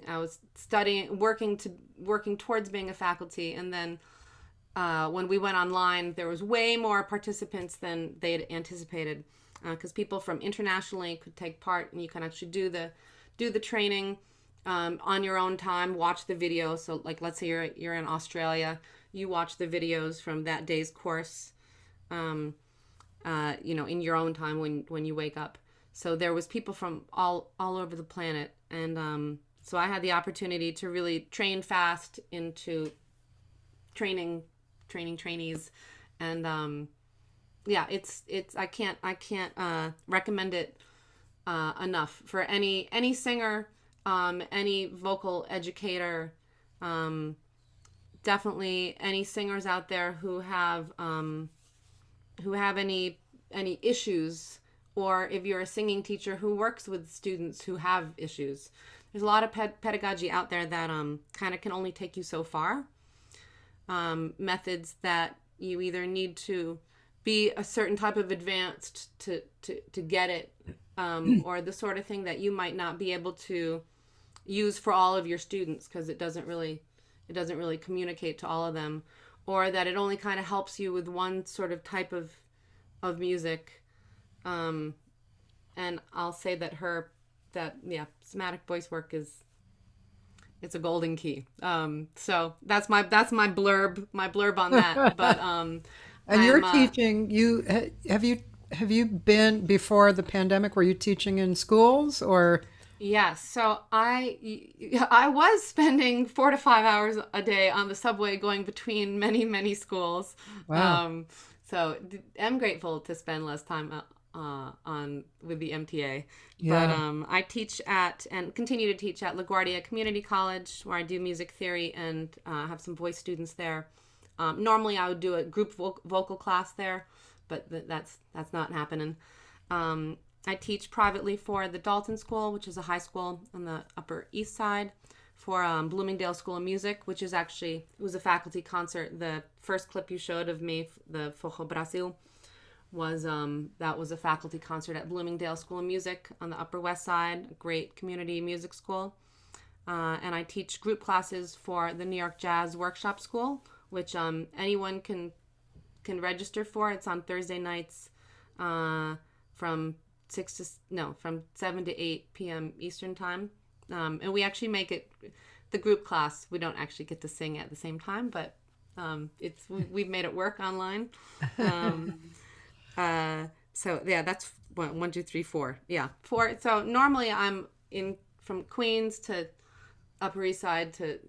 I was studying, working towards being a faculty. And then when we went online, there was way more participants than they had anticipated, because people from internationally could take part, and you can actually do the training on your own time, watch the video. So like, let's say you're in Australia, you watch the videos from that day's course, in your own time when you wake up. So there was people from all over the planet. And so I had the opportunity to really train fast into training trainees. And it's I can't recommend it enough for any singer, any vocal educator, definitely any singers out there who have any issues, or if you're a singing teacher who works with students who have issues. There's a lot of pedagogy out there that kind of can only take you so far. Methods that you either need to be a certain type of advanced to get it, or the sort of thing that you might not be able to use for all of your students because it doesn't really communicate to all of them, or that it only kind of helps you with one sort of type of music. And I'll say that somatic voice work it's a golden key. So that's my blurb on that. But and you're teaching. Have you been, before the pandemic, were you teaching in schools or? Yes. So I was spending 4 to 5 hours a day on the subway going between many schools. Wow. So I'm grateful to spend less time with the MTA. Yeah. But I teach and continue to teach at LaGuardia Community College, where I do music theory and have some voice students there. Normally I would do a group vocal class there, but that's not happening. I teach privately for the Dalton School, which is a high school on the Upper East Side, for Bloomingdale School of Music, which is it was a faculty concert. The first clip you showed of me, the Forró Brasil, was a faculty concert at Bloomingdale School of Music on the Upper West Side, a great community music school. And I teach group classes for the New York Jazz Workshop School, which anyone can register for. It's on Thursday nights from 7 to 8 p.m. Eastern time. And we actually make it the group class. We don't actually get to sing at the same time, but we've made it work online. So yeah, that's 1, 2, 3, 4. Yeah, 4. So normally I'm in from Queens to Upper East Side to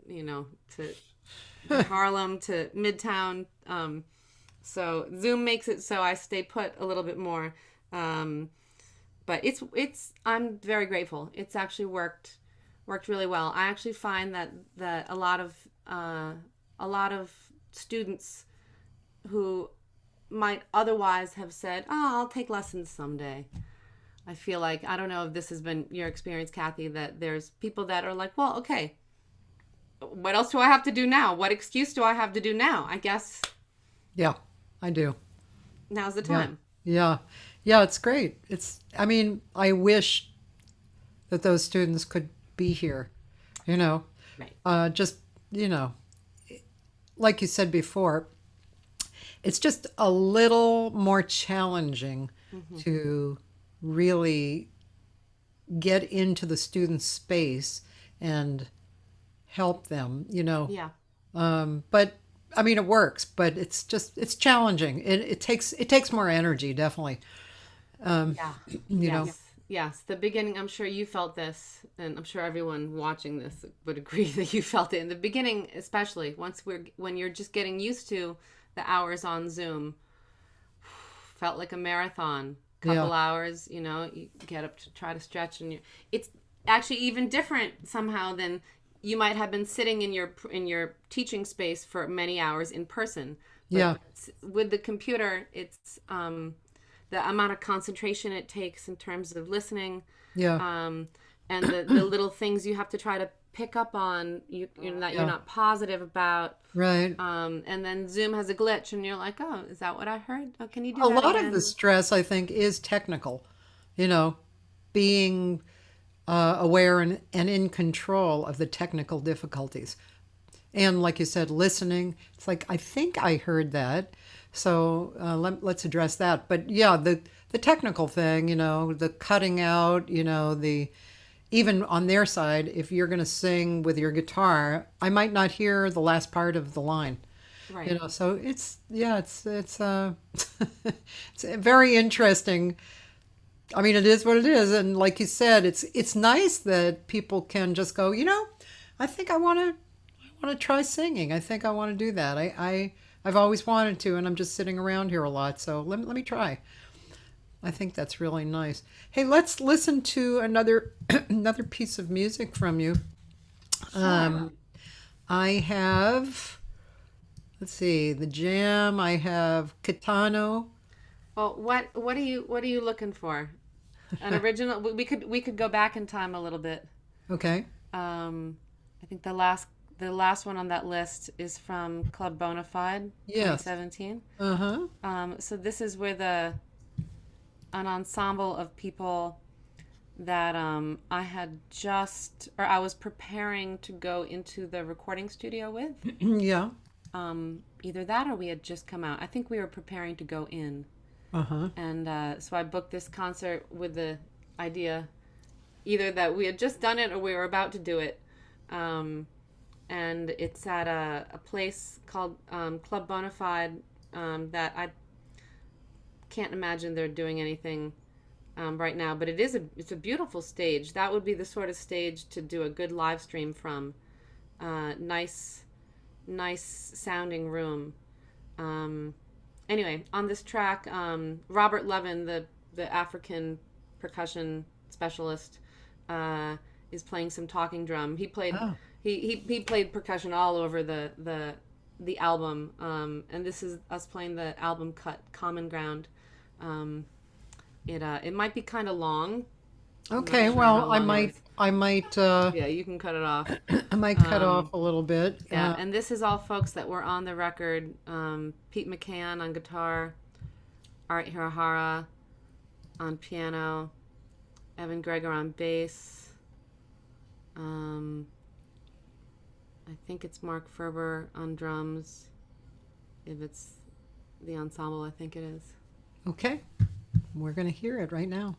Harlem to Midtown. So Zoom makes it so I stay put a little bit more. But I'm very grateful. It's actually worked worked really well. I actually find that a lot of students who might otherwise have said, "Oh, I'll take lessons someday." I feel like, I don't know if this has been your experience, Cathy, that there's people that are like, "Well, okay, what else do I have to do now? What excuse do I have to do now? I guess Yeah, I do. now's the Yeah. time." Yeah. Yeah, it's great. I mean, I wish that those students could be here, you know. Right. Just, you know, like you said before, it's just a little more challenging to really get into the student's space and help them, you know. Yeah. But I mean, it works, but it's challenging. It takes more energy, definitely. Yeah. You know. Yes. Yes. The beginning, I'm sure you felt this, and I'm sure everyone watching this would agree that you felt it in the beginning, especially when you're just getting used to the hours on Zoom. Felt like a marathon. Couple hours, you know, you get up to try to stretch, and it's actually even different somehow than you might have been sitting in your teaching space for many hours in person. But Yeah. with the computer, it's the amount of concentration it takes in terms of listening, Yeah. and the little things you have to try to pick up on, you know, that you're not positive about. Right. And then Zoom has a glitch, and you're like, "Oh, is that what I heard? Oh, can you do A that lot again?" of the stress, I think, is technical, you know, being aware and in control of the technical difficulties. And like you said, listening, it's like, I think I heard that. So let's address that. But yeah, the technical thing, you know, the cutting out, you know, even on their side, if you're going to sing with your guitar, I might not hear the last part of the line. Right. You know, so it's it's very interesting. I mean, it is what it is, and like you said, it's nice that people can just go, you know, I think I want to try singing. I think I want to do that. I've always wanted to, and I'm just sitting around here a lot, so let me try. I think that's really nice. Hey, let's listen to another another piece of music from you. I have, let's see, the Jam. I have Kitano. Well, what are you looking for? An original? We could go back in time a little bit. Okay. I think the last one on that list is from Club Bonafide, Yes. 2017. Uh-huh. So this is with an ensemble of people that I was preparing to go into the recording studio with. Yeah. Either that or we had just come out. I think we were preparing to go in. Uh-huh. And so I booked this concert with the idea either that we had just done it or we were about to do it. And it's at a place called Club Bonafide that I can't imagine they're doing anything right now, but it's a beautiful stage. That would be the sort of stage to do a good live stream from. Nice sounding room. Anyway, on this track, Robert Levin, the African percussion specialist, is playing some talking drum. He played he played percussion all over the album, and this is us playing the album cut, Common Ground. It might be kind of long. Okay. sure how Well, long it is. I might Yeah, you can cut it off. I might cut off a little bit. Yeah, and this is all folks that were on the record. Pete McCann on guitar, Art Hirahara on piano, Evan Gregor on bass. I think it's Mark Ferber on drums. If it's the ensemble, I think it is. Okay. We're going to hear it right now.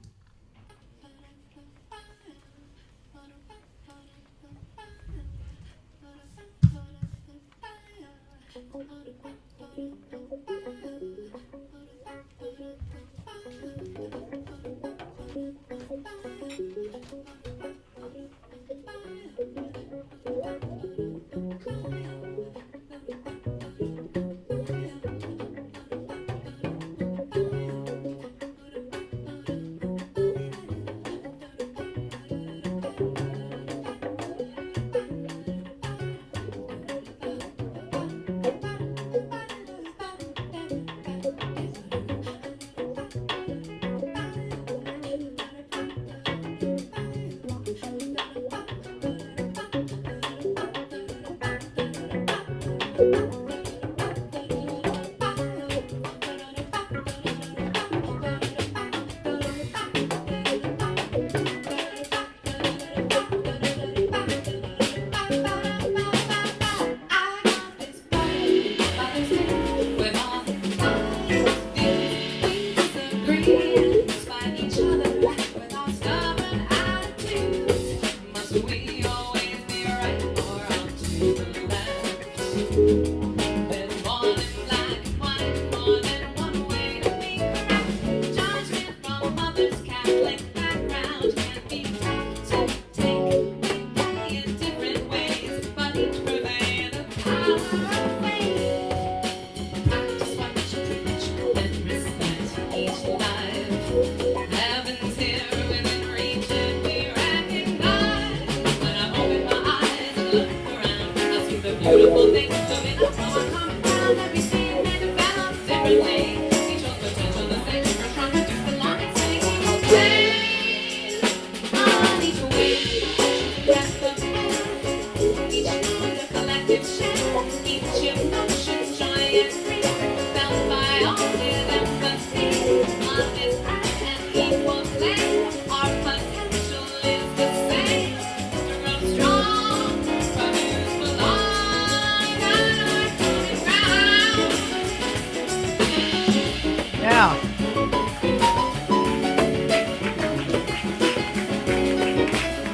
Yeah.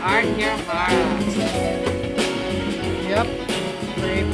Art here, Hara. Yep. Great.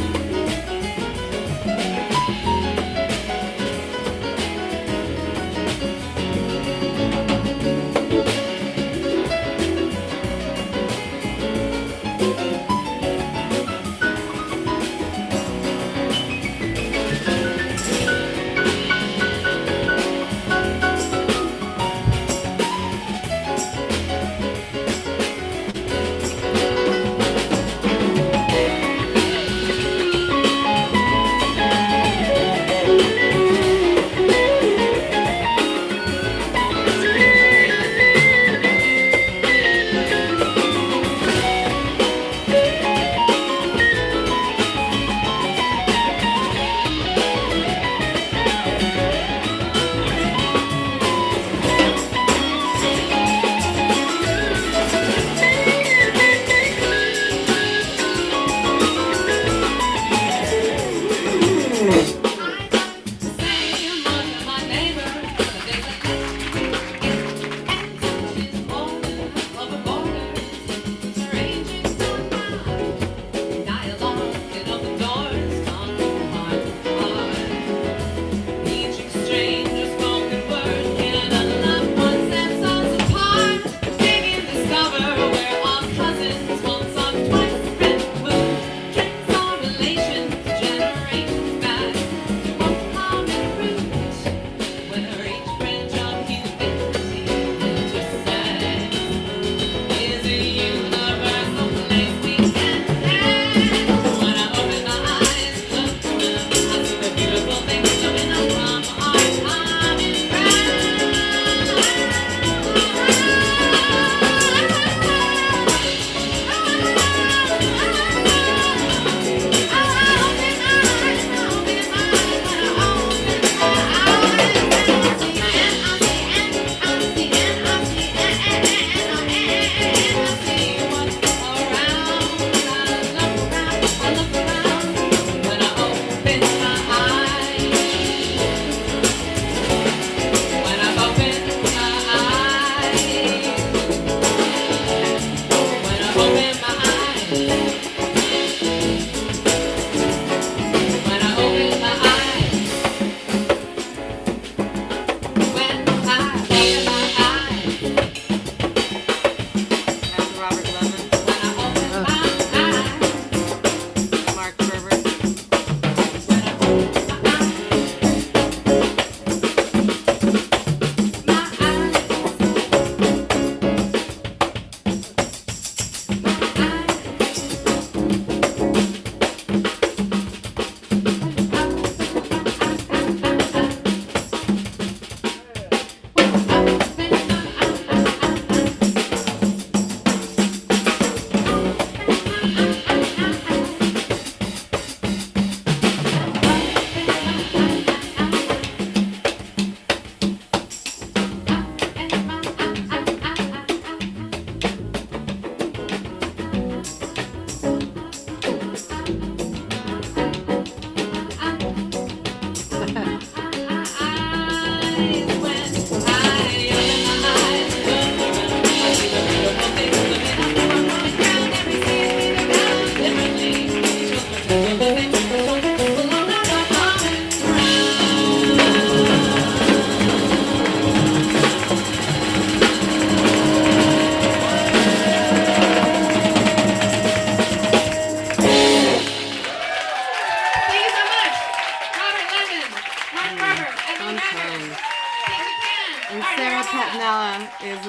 Sarah Patnella is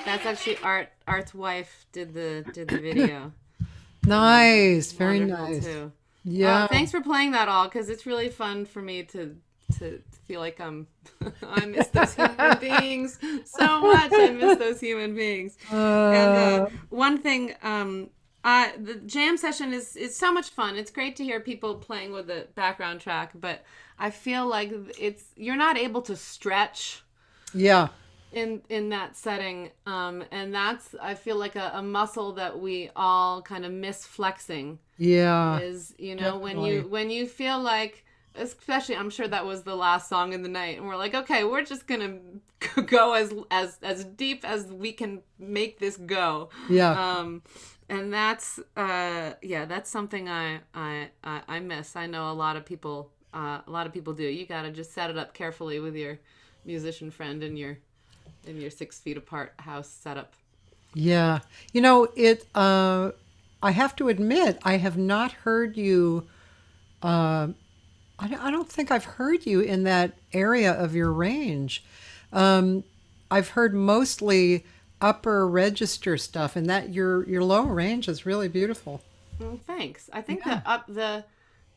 that's actually Art's wife did the video. Nice, very Wonderful, nice. too. Yeah. Thanks for playing that all, because it's really fun for me to feel like I miss those human beings so much. I miss those human beings. And one thing, the jam session is so much fun. It's great to hear people playing with the background track, but I feel like you're not able to stretch Yeah. in that setting, and that's, I feel like, a muscle that we all kind of miss flexing. Yeah. Is, definitely. when you feel like, especially, I'm sure that was the last song in the night, and we're like, okay, we're just gonna go as deep as we can make this go. Yeah. And that's that's something I miss. I know a lot of people do. You gotta just set it up carefully with your musician friend in your 6 feet apart house setup. Yeah. I have to admit, I have not heard you. I don't think I've heard you in that area of your range. I've heard mostly upper register stuff, and that your lower range is really beautiful. Thanks. I think the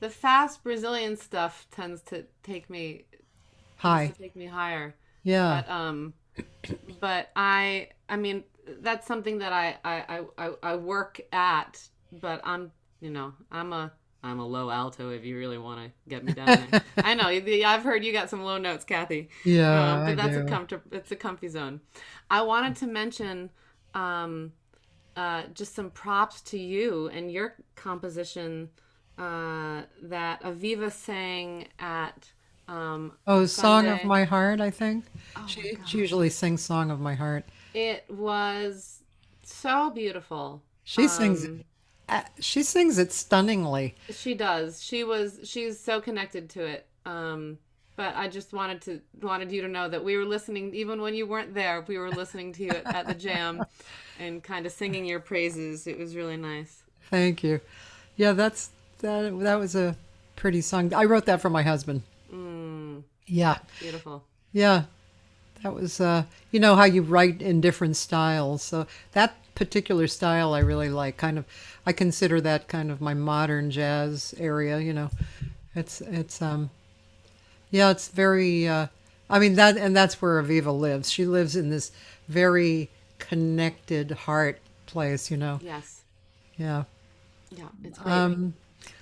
fast Brazilian stuff tends to take me Hi. higher. Yeah. But I mean, that's something that I work at, but I'm a low alto if you really want to get me down there. I know, I've heard you got some low notes, Cathy. Yeah, but I that's do. it's a comfy zone. I wanted to mention just some props to you and your composition that Aviva sang at Song Sunday. of My Heart, I think. Oh She usually sings Song of My Heart. It was so beautiful. She sings it stunningly. She does. She's so connected to it. But I just wanted you to know that we were listening, even when you weren't there. We were listening to you at the jam, and kind of singing your praises. It was really nice. Thank you. Yeah, that was a pretty song. I wrote that for my husband. Yeah. Beautiful. Yeah. That was, you know how you write in different styles. So that particular style I really like. I consider that kind of my modern jazz area, It's very, that's where Aviva lives. She lives in this very connected heart place, Yes. Yeah. Yeah, it's great.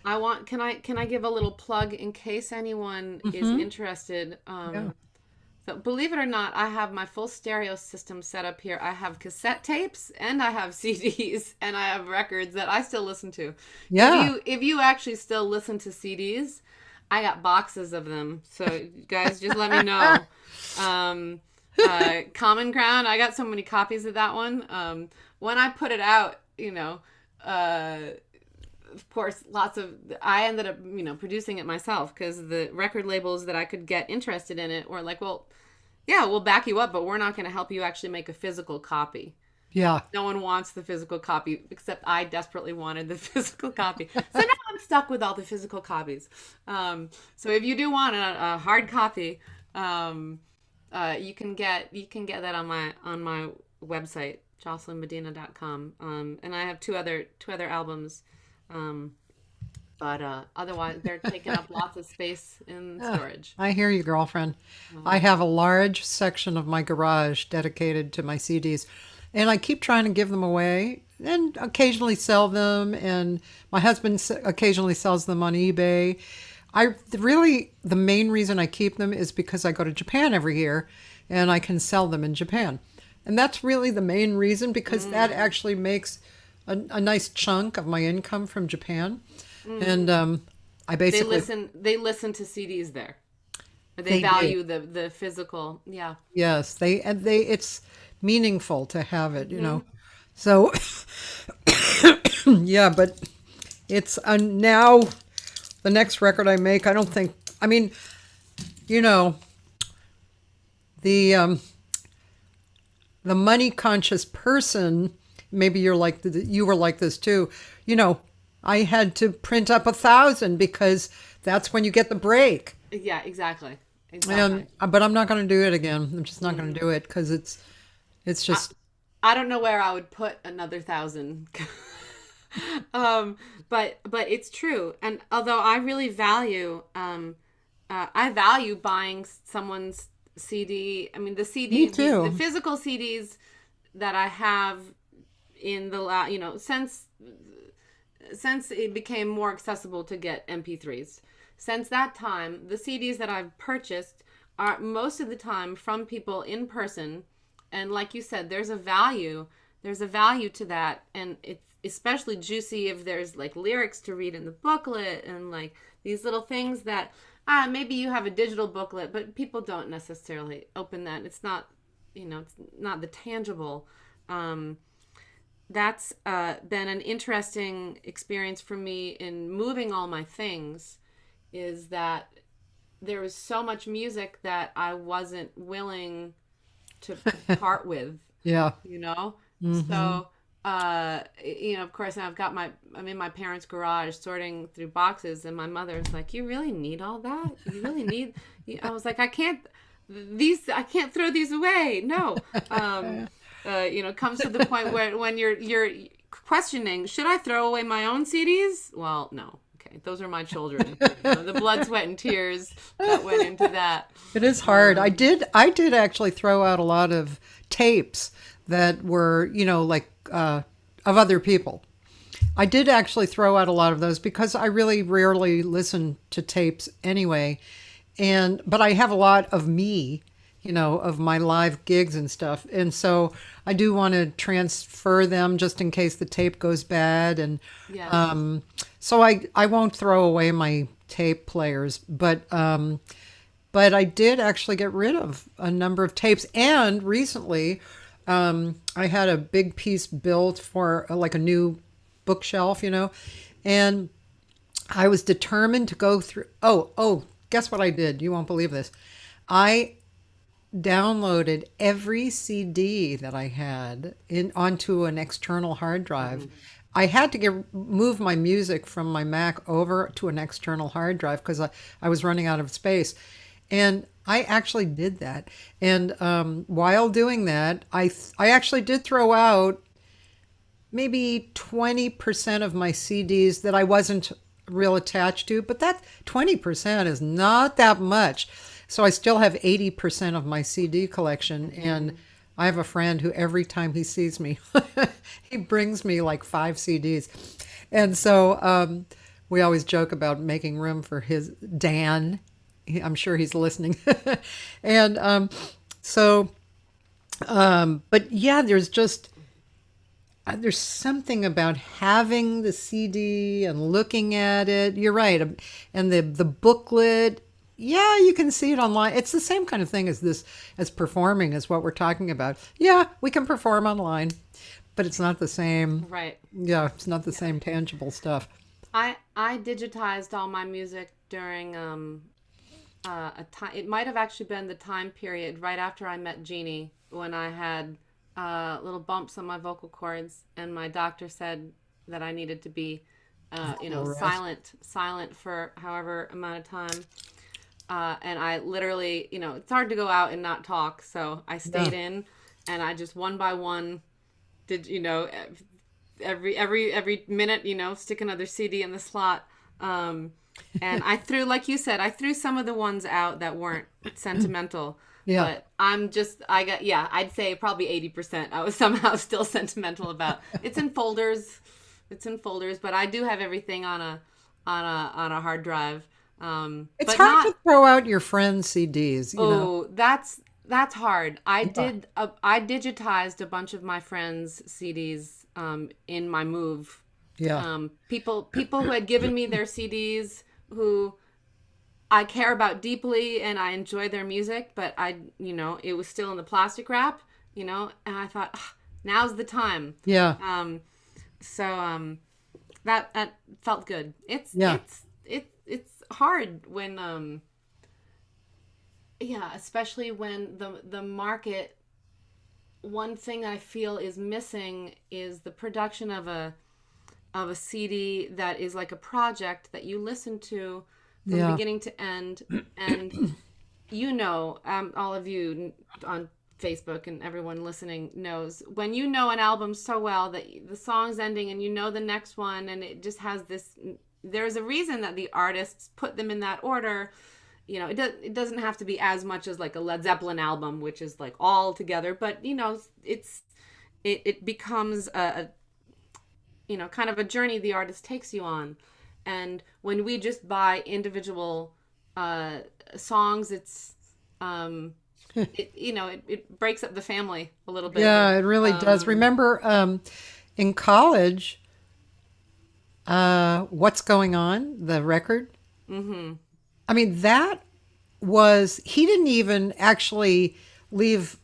Can I give a little plug in case anyone is interested? Yeah. So believe it or not, I have my full stereo system set up here. I have cassette tapes and I have CDs and I have records that I still listen to. Yeah. If you actually still listen to CDs, I got boxes of them. So guys, just let me know. Common Ground, I got so many copies of that one. When I put it out, of course, I ended up, producing it myself, because the record labels that I could get interested in it were like, well, yeah, we'll back you up, but we're not going to help you actually make a physical copy. Yeah. No one wants the physical copy, except I desperately wanted the physical copy. So now I'm stuck with all the physical copies. So if you do want a hard copy, you can get that on my website, jocelynmedina.com. And I have two other albums. But otherwise, they're taking up lots of space in storage. I hear you, girlfriend. I have a large section of my garage dedicated to my CDs, and I keep trying to give them away and occasionally sell them, and my husband occasionally sells them on eBay. The main reason I keep them is because I go to Japan every year, and I can sell them in Japan. And that's really the main reason, because that actually makes a nice chunk of my income from Japan. And I basically they listen to CDs there. They value the physical. Yeah. Yes, it's meaningful to have it, So yeah, but it's now the next record I make, I don't think, the money conscious person, maybe you were like this too, I had to print up 1,000 because that's when you get the break. Yeah, exactly. Exactly. But I'm not going to do it again. I'm just not going to do it because it's just I don't know where I would put another 1,000. But it's true. And although I really value, I value buying someone's CD. I mean, the CD, me too. the physical CDs that I have in the since it became more accessible to get MP3s. Since that time, the CDs that I've purchased are most of the time from people in person. And like you said, there's a value to that. And it's especially juicy if there's like lyrics to read in the booklet and like these little things that maybe you have a digital booklet, but people don't necessarily open that. It's not, it's not the tangible. That's been an interesting experience for me in moving all my things, is that there was so much music that I wasn't willing to part with. Yeah. So of course now I'm in my parents' garage sorting through boxes, and my mother's like, you really need all that? You really need I was like, I can't throw these away. No. Comes to the point where when you're questioning, should I throw away my own CDs? Well, no. Okay, those are my children. The blood, sweat, and tears that went into that. It is hard. I did actually throw out a lot of tapes that were, of other people. I did actually throw out a lot of those because I really rarely listen to tapes anyway. But I have a lot of me, of my live gigs and stuff. And so I do want to transfer them just in case the tape goes bad. And Yeah. so I won't throw away my tape players, but I did actually get rid of a number of tapes. And recently, I had a big piece built for like a new bookshelf, and I was determined to go through. Oh, guess what I did? You won't believe this. I downloaded every CD that I had onto an external hard drive. I had to move my music from my Mac over to an external hard drive because I was running out of space. And I actually did that. And while doing that, I actually did throw out maybe 20% of my CDs that I wasn't real attached to, but that 20% is not that much. So I still have 80% of my CD collection, and I have a friend who every time he sees me, he brings me like 5 CDs. And so we always joke about making room for his Dan. I'm sure he's listening. And but yeah, there's something about having the CD and looking at it. You're right. And the booklet. Yeah, you can see it online. It's the same kind of thing as performing, as what we're talking about. Yeah, we can perform online, but it's not the same. Right. Yeah, it's not the same tangible stuff. I digitized all my music during a time. It might have actually been the time period right after I met Jeannie, when I had little bumps on my vocal cords, and my doctor said that I needed to be, silent for however amount of time. And I literally, it's hard to go out and not talk, so I stayed in, and I just one by one did, every minute, stick another CD in the slot. And I threw, like you said, some of the ones out that weren't sentimental. Yeah. But I'd say probably 80% I was somehow still sentimental about. It's in folders, but I do have everything on a hard drive. It's hard to throw out your friends' CDs. That's hard. I digitized a bunch of my friends' CDs in my move. Yeah. People who had given me their CDs, who I care about deeply and I enjoy their music, but it was still in the plastic wrap, and I thought, now's the time. Yeah. That felt good. It's hard when especially when the market, one thing I feel is missing is the production of a CD that is like a project that you listen to from beginning to end, and all of you on Facebook and everyone listening knows, when you know an album so well that the song's ending and you know the next one, and it just has this, there's a reason that the artists put them in that order. It doesn't have to be as much as like a Led Zeppelin album, which is like all together, but it becomes a kind of a journey the artist takes you on. And when we just buy individual songs, it's it breaks up the family a little bit. Yeah, it really does. Remember in college, What's Going On, the record? Mm-hmm. I mean, he didn't even actually leave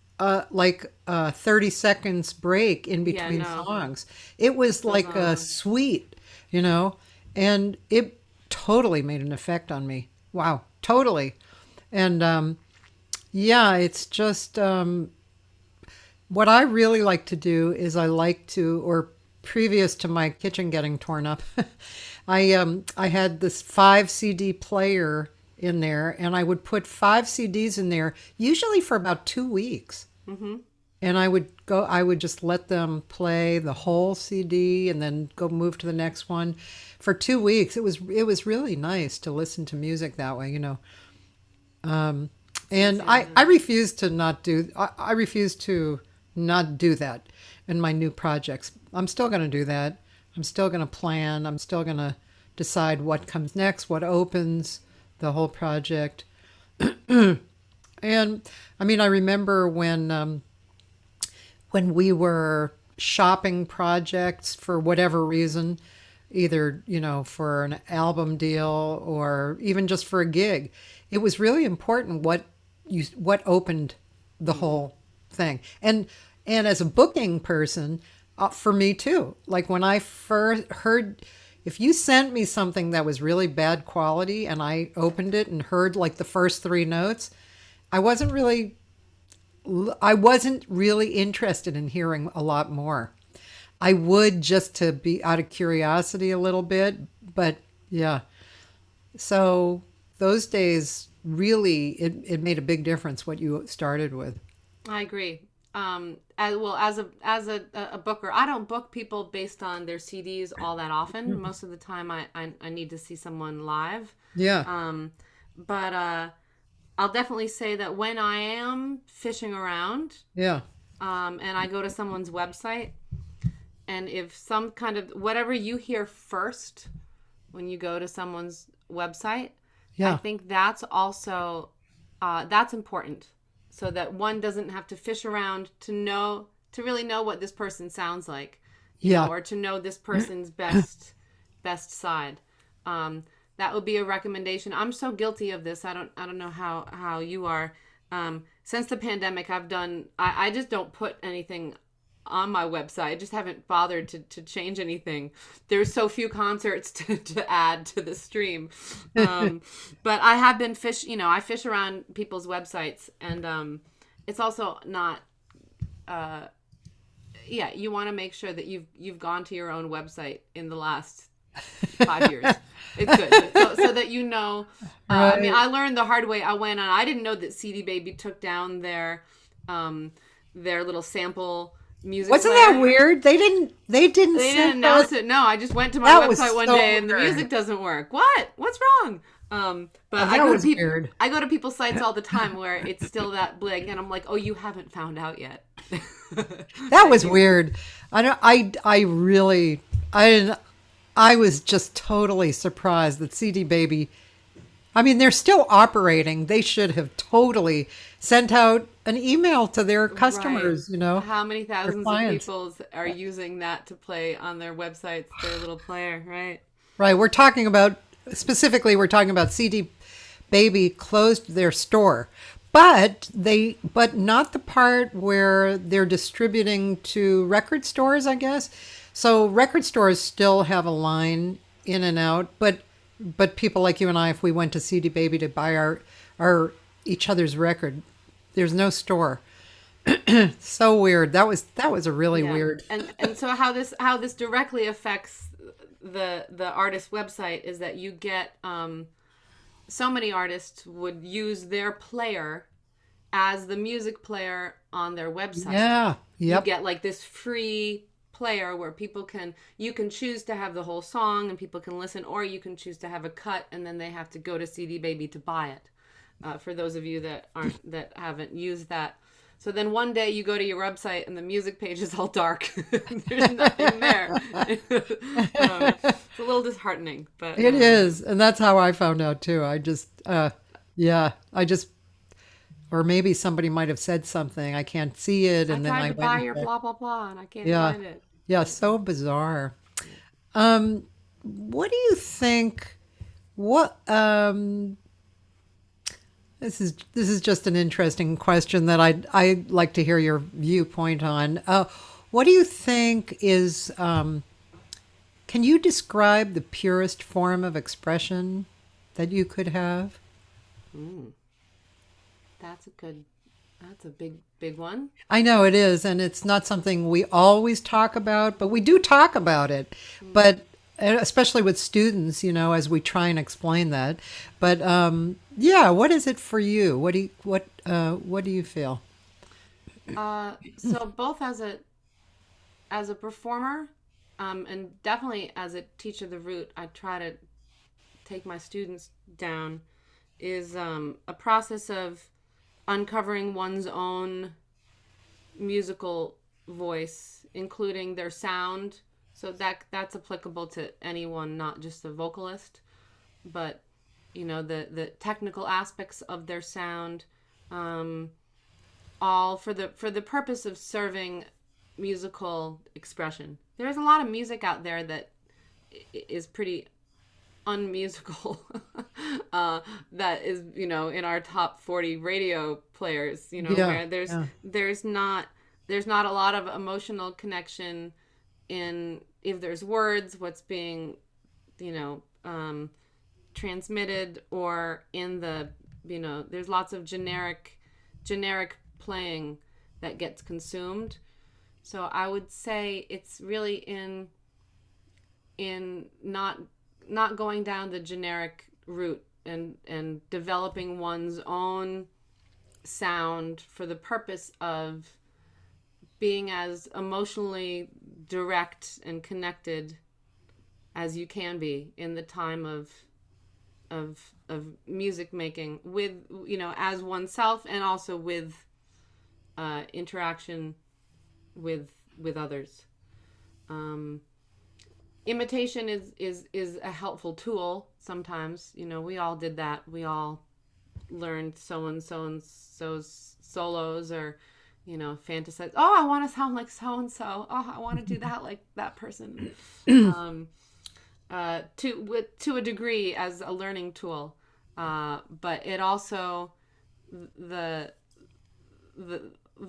like 30 seconds break in between songs. It was like a suite, and it totally made an effect on me. Wow, totally. And it's just what I really like to do is or previous to my kitchen getting torn up, I had this 5 CD player in there, and I would put 5 CDs in there, usually for about 2 weeks. Mm-hmm. And I would just let them play the whole CD and then go move to the next one for 2 weeks. It was really nice to listen to music that way, And I refuse to not do that in my new projects. I'm still going to do that. I'm still going to plan. I'm still going to decide what comes next, what opens the whole project. And I mean, I remember when we were shopping projects for whatever reason, either, for an album deal or even just for a gig, it was really important what opened the whole thing. And as a booking person, for me too, like when I first heard, if you sent me something that was really bad quality and I opened it and heard like the first 3 notes, I wasn't really interested in hearing a lot more. I would, just to be out of curiosity a little bit, but yeah. So those days, really, it made a big difference what you started with. I agree. As a booker, I don't book people based on their CDs all that often. Most of the time, I need to see someone live. Yeah. But I'll definitely say that when I am fishing around, yeah, and I go to someone's website, and if some kind of whatever you hear first when you go to someone's website, yeah, I think that's also that's important, so that one doesn't have to fish around to really know what this person sounds like, or to know this person's best side. That would be a recommendation. I'm so guilty of this. I don't know how you are. Since the pandemic, I just don't put anything on my website. I just haven't bothered to change anything. There's so few concerts to add to the stream. But I have been I fish around people's websites, and it's also not, you want to make sure that you've gone to your own website in the last 5 years. It's good, so that Right. I mean, I learned the hard way. I didn't know that CD Baby took down their little sample music. Wasn't player. that weird? They didn't announce it. No, I just went to my website one day and the music doesn't work. What's wrong? But I go to people's sites all the time where it's still that big, and I'm like, oh, you haven't found out yet. That was weird. I was just totally surprised that CD Baby, I mean, they're still operating. They should have totally sent out an email to their customers, right. How many thousands of people are using that to play on their websites, their little player, right? Right. We're talking about CD Baby closed their store, but not the part where they're distributing to record stores, I guess. So record stores still have a line in and out, but people like you and I, if we went to CD Baby to buy our each other's record, there's no store. So weird. That was a really weird. And so how this directly affects the artist's website is that you get so many artists would use their player as the music player on their website. Yeah. You Yep. get like this free player where you can choose to have the whole song and people can listen, or you can choose to have a cut and then they have to go to CD Baby to buy it. For those of you that haven't used that. So then one day you go to your website and the music page is all dark. There's nothing there. It's a little disheartening, but It is, and that's how I found out too. I just, yeah, I just, or maybe somebody might have said something. I can't see it, I and then tried I to went. buy your blah blah blah and I can't Yeah, find it. yeah, so bizarre. What do you think? What this is just an interesting question that I'd like to hear your viewpoint on. What do you think is? Can you describe the purest form of expression that you could have? That's a big one. I know it is, and it's not something we always talk about, but we do talk about it. But especially with students, as we try and explain that. But yeah, what is it for you? What do you feel? So both as a performer, and definitely as a teacher, the route I try to take my students down is a process of uncovering one's own musical voice, including their sound. So that's applicable to anyone, not just the vocalist, but the technical aspects of their sound, all for the purpose of serving musical expression. There's a lot of music out there that is pretty unmusical, that is in our top 40 radio players, where there's not a lot of emotional connection in, if there's words, what's being transmitted, or in the there's lots of generic playing that gets consumed. So I would say it's really in not going down the generic route and developing one's own sound for the purpose of being as emotionally direct and connected as you can be in the time of music making, with as oneself, and also with interaction with others. Imitation is a helpful tool sometimes. We all did that. We all learned so and so's solos, or fantasize, oh, I want to sound like so and so, oh, I want to do that like that person. To a degree, as a learning tool, but it also, the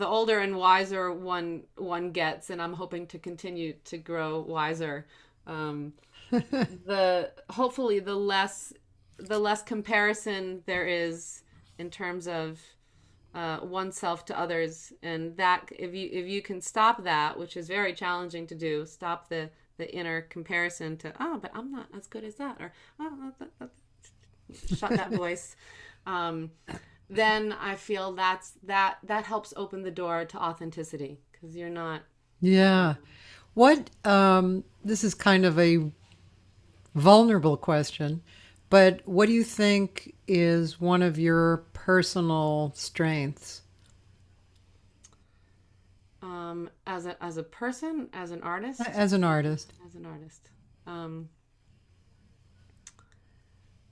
older and wiser one gets, and I'm hoping to continue to grow wiser, hopefully the less comparison there is in terms of oneself to others, and that if you can stop that, which is very challenging to do, stop the inner comparison to, oh, but I'm not as good as that, or oh, shut that voice, then I feel that helps open the door to authenticity, because you're not. Yeah. What, this is kind of a vulnerable question, but what do you think is one of your personal strengths? As a person, as an artist? As an artist. As an artist.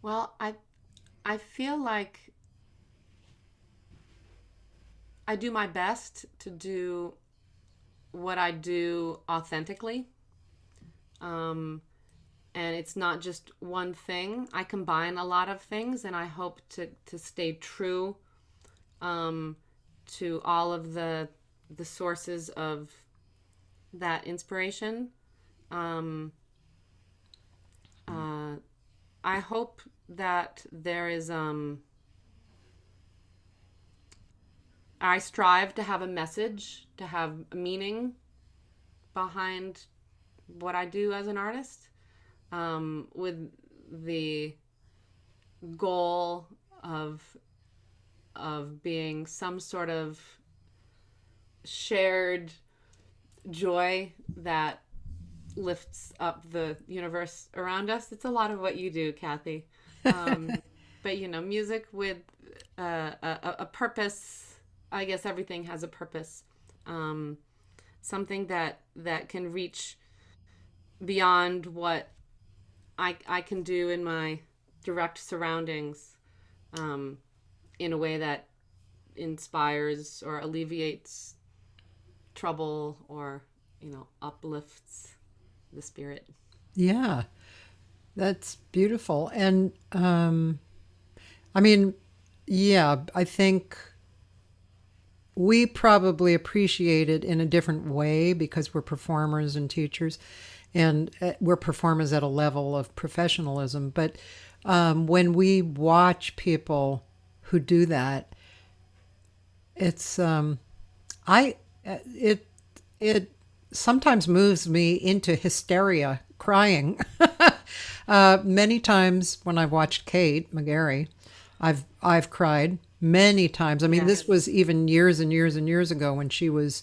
Well, I feel like I do my best to do what I do authentically. And it's not just one thing. I combine a lot of things, and I hope to stay true to all of the sources of that inspiration. I hope that there is I strive to have a message, to have a meaning behind what I do as an artist, with the goal of being some sort of shared joy that lifts up the universe around us. It's a lot of what you do, Cathy. But music with a purpose. I guess everything has a purpose. Something that can reach beyond what I can do in my direct surroundings, in a way that inspires or alleviates trouble or uplifts the spirit. Yeah, that's beautiful. And I mean, yeah, I think we probably appreciate it in a different way because we're performers and teachers, and we're performers at a level of professionalism. But when we watch people who do that, it's it sometimes moves me into hysteria, crying. Many times when I've watched Kate McGarry, I've cried many times. I mean, Yes. this was even years and years and years ago when she was,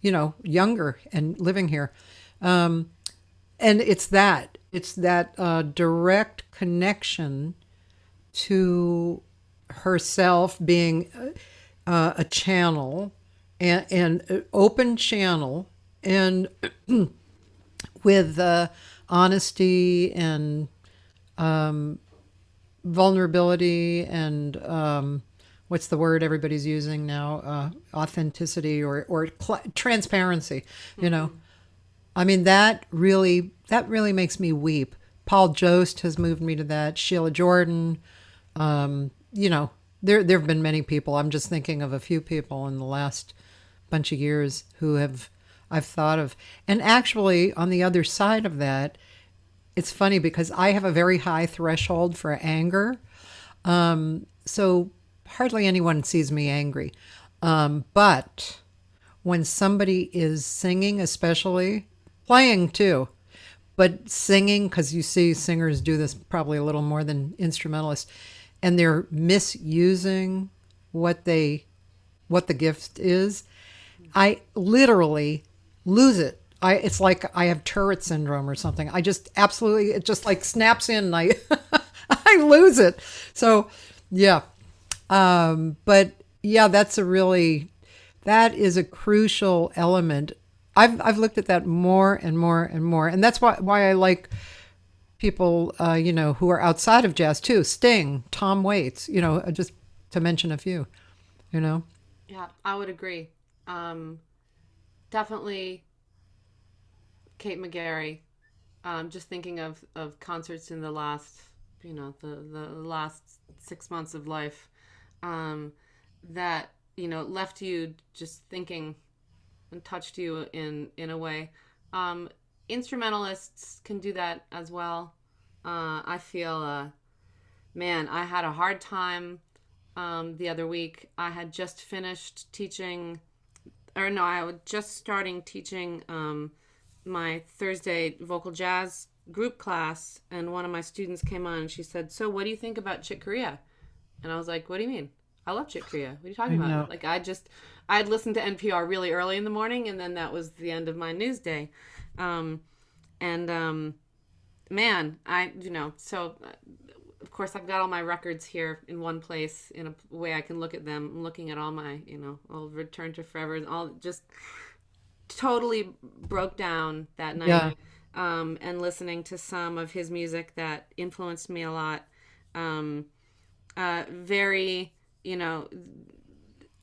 younger and living here. And it's that direct connection to herself being a channel and an open channel, and with honesty and vulnerability and what's the word everybody's using now? Authenticity or transparency. I mean, that really makes me weep. Paul Jost has moved me to that. Sheila Jordan. There have been many people. I'm just thinking of a few people in the last bunch of years who I've thought of. And actually, on the other side of that, it's funny because I have a very high threshold for anger. So hardly anyone sees me angry. But when somebody is singing, especially, playing too, but singing, because you see singers do this probably a little more than instrumentalists, and they're misusing what the gift is, I literally lose it. It's like I have Tourette syndrome or something. I just absolutely, it just like snaps in and I I lose it. So yeah. But yeah, that is a crucial element. I've looked at that more and more and more. And that's why I like people, who are outside of jazz too. Sting, Tom Waits, just to mention a few, Yeah, I would agree. Definitely Kate McGarry. Just thinking of concerts in the last, the last 6 months of life, that, left you just thinking and touched you in a way. Instrumentalists can do that as well. I feel, man, I had a hard time the other week. I had just finished teaching, I was just starting teaching my Thursday vocal jazz group class, and one of my students came on and she said, "So what do you think about Chick Corea?" And I was like, "What do you mean? I love Chick Corea. What are you talking I know. about?" Like, I'd listened to NPR really early in the morning, and then that was the end of my news day. Man, so of course I've got all my records here in one place in a way I can look at them. I'm looking at all my, I'll Return to Forever, and all just totally broke down that night. Yeah. And listening to some of his music that influenced me a lot. Very,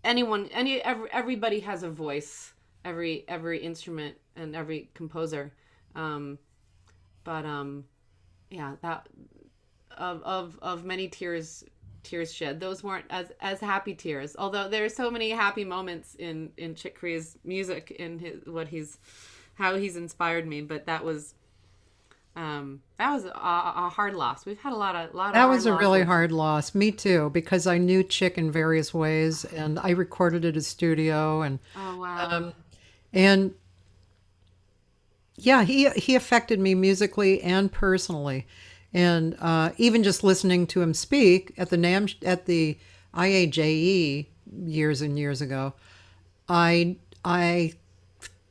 everybody has a voice, every instrument and every composer. Yeah, that of many tears shed. Those weren't as happy tears, although there are so many happy moments in Chick Corea's music, in how he's inspired me. But that was a hard loss. We've had a lot of That was a hard really losses. hard loss. Me too, because I knew Chick in various ways, and I recorded at his studio, and Oh wow. and yeah, he affected me musically and personally. And even just listening to him speak at the IAJE years and years ago, I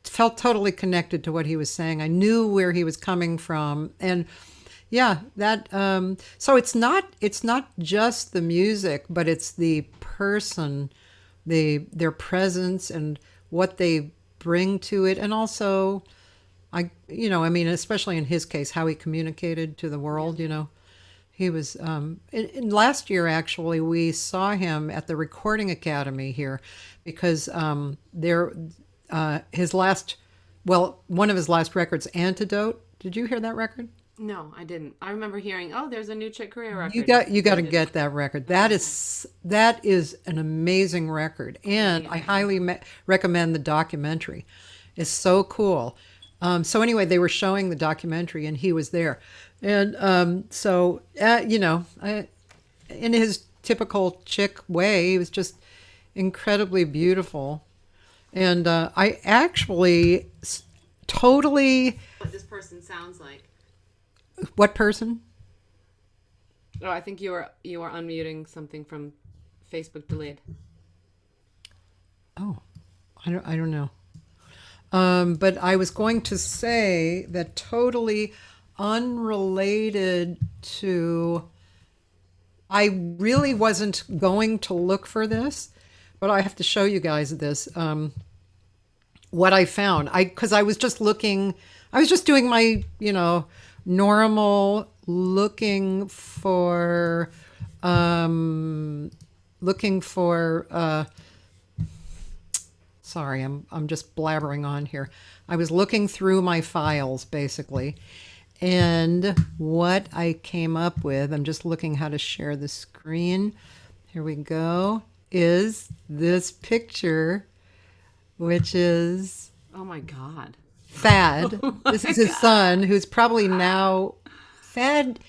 felt totally connected to what he was saying. I knew where he was coming from, and yeah, that. So it's not just the music, but it's the person, their presence, and what they bring to it, and also, I mean, especially in his case, how he communicated to the world. He was in last year actually. We saw him at the Recording Academy here because his last, well, one of his last records, Antidote. Did you hear that record? No, I didn't. I remember hearing, oh, there's a new Chick Corea record. You got to get that record. That is an amazing record, and I highly recommend the documentary. It's so cool. So anyway, they were showing the documentary, and he was there, and in his typical Chick way, he was just incredibly beautiful, and I actually totally. What this person sounds like. What person? Oh, I think you are unmuting something from Facebook delayed. Oh, I don't know. But I was going to say that totally unrelated to. I really wasn't going to look for this, but I have to show you guys this. What I found, because I was just looking. I was just doing my, normal looking for sorry, I'm just blabbering on here. I was looking through my files basically, and what I came up with, I'm just looking how to share the screen. Here we go. Is this picture, which is, oh my God, Thad. This is his son, who's probably now, Thad,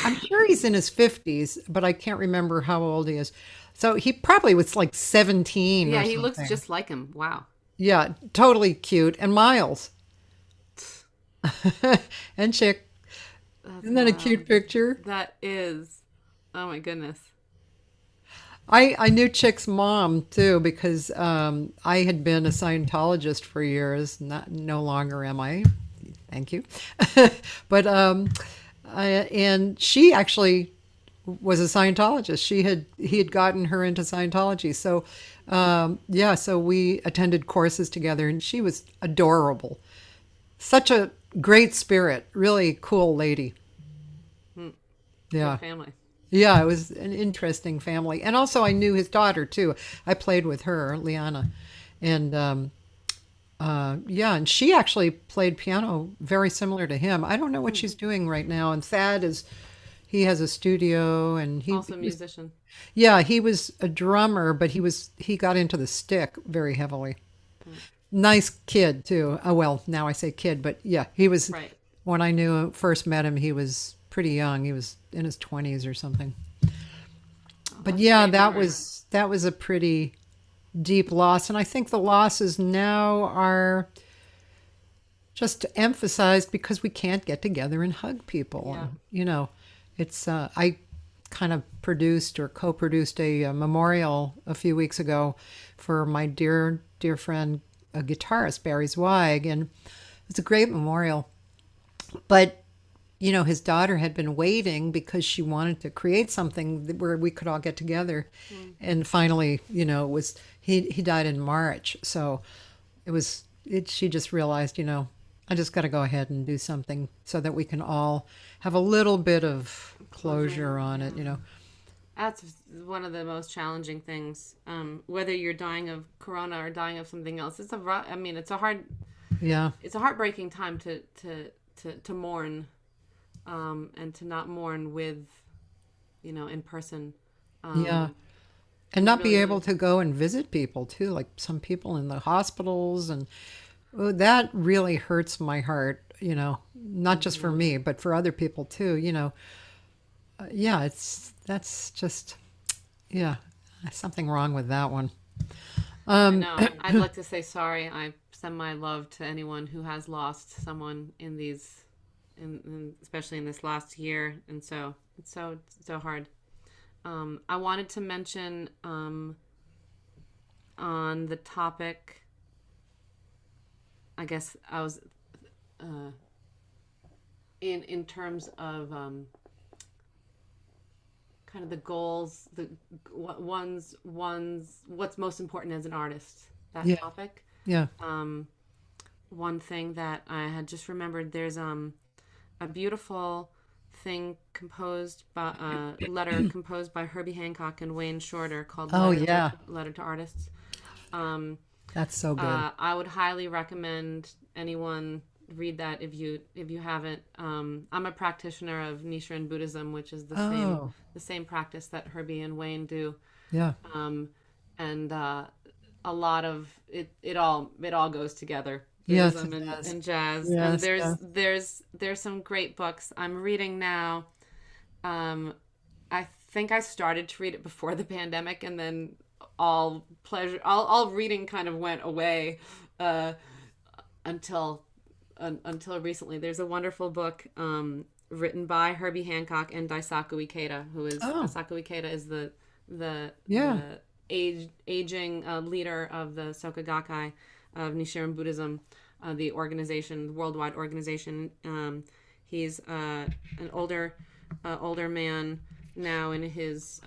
I'm sure he's in his 50s, but I can't remember how old he is. So he probably was like 17 or yeah, something. he looks just like him. Wow. Yeah, totally cute. And Miles. And Chick. Isn't that a cute picture? That is. Oh my goodness. I knew Chick's mom too because I had been a Scientologist for years. No longer am I. Thank you. But and she actually was a Scientologist. He had gotten her into Scientology. So so we attended courses together, and she was adorable. Such a great spirit, really cool lady. Yeah. Good family. Yeah, it was an interesting family. And also I knew his daughter too. I played with her, Liana. And and she actually played piano very similar to him. I don't know what she's doing right now. And Thad he has a studio, and he Also a musician. Yeah, he was a drummer, but he got into the stick very heavily. Nice kid too. Oh, well, now I say kid, but yeah, he was, Right. When I first met him, he was pretty young. He was in his 20s or something. But yeah, that was a pretty deep loss. And I think the losses now are just emphasized because we can't get together and hug people. Yeah. It's I kind of produced or co-produced a memorial a few weeks ago for my dear friend, a guitarist, Barry Zweig, and it's a great memorial. But his daughter had been waiting because she wanted to create something where we could all get together. And finally, it was, he died in March. So she just realized, I just got to go ahead and do something so that we can all have a little bit of closure on it, That's one of the most challenging things. Whether you're dying of corona or dying of something else, it's a heartbreaking time to mourn, and to not mourn with, in person. And not be able to go and visit people too, like some people in the hospitals, and that really hurts my heart, not just for me, but for other people too, that's just, something wrong with that one. No, I'd like to say sorry. I send my love to anyone who has lost someone in especially in this last year, and so it's so hard. I wanted to mention on the topic. I guess I was in terms of kind of the goals, what's most important as an artist. That Yeah. topic. Yeah. One thing that I had just remembered, there's a beautiful thing composed by letter composed by Herbie Hancock and Wayne Shorter called Oh, yeah. Letter to Artists. That's so good. I would highly recommend anyone read that if you haven't. I'm a practitioner of Nichiren Buddhism, which is Oh. the same practice that Herbie and Wayne do, Yeah. and a lot of it all goes together. Yes, Buddhism it does. and jazz. Yes, And yes. there's some great books I'm reading now. I think I started to read it before the pandemic, and then all reading kind of went away until recently. There's a wonderful book written by Herbie Hancock and Daisaku Ikeda, who is Oh. Daisaku Ikeda is the Yeah. aging leader of the Soka Gakkai of Nichiren Buddhism, the organization, worldwide organization. He's an older man now in his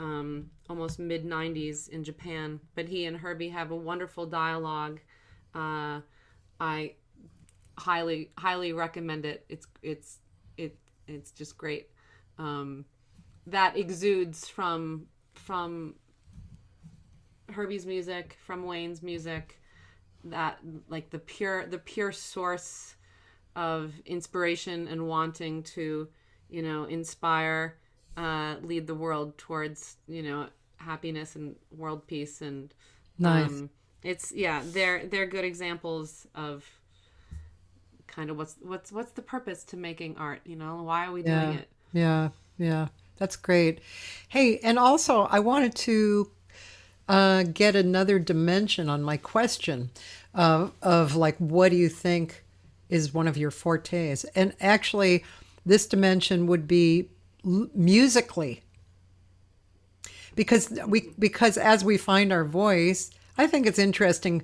almost mid 90s in Japan, but he and Herbie have a wonderful dialogue. I highly recommend it. It's just great. That exudes from Herbie's music, from Wayne's music, that like the pure source of inspiration and wanting to, inspire, lead the world towards, happiness and world peace. And Nice. they're good examples of kind of what's the purpose to making art, why are we doing Yeah. it? Yeah. Yeah. That's great. Hey, and also I wanted to get another dimension on my question of like, what do you think is one of your fortes? And actually, this dimension would be musically, because as we find our voice, I think it's interesting.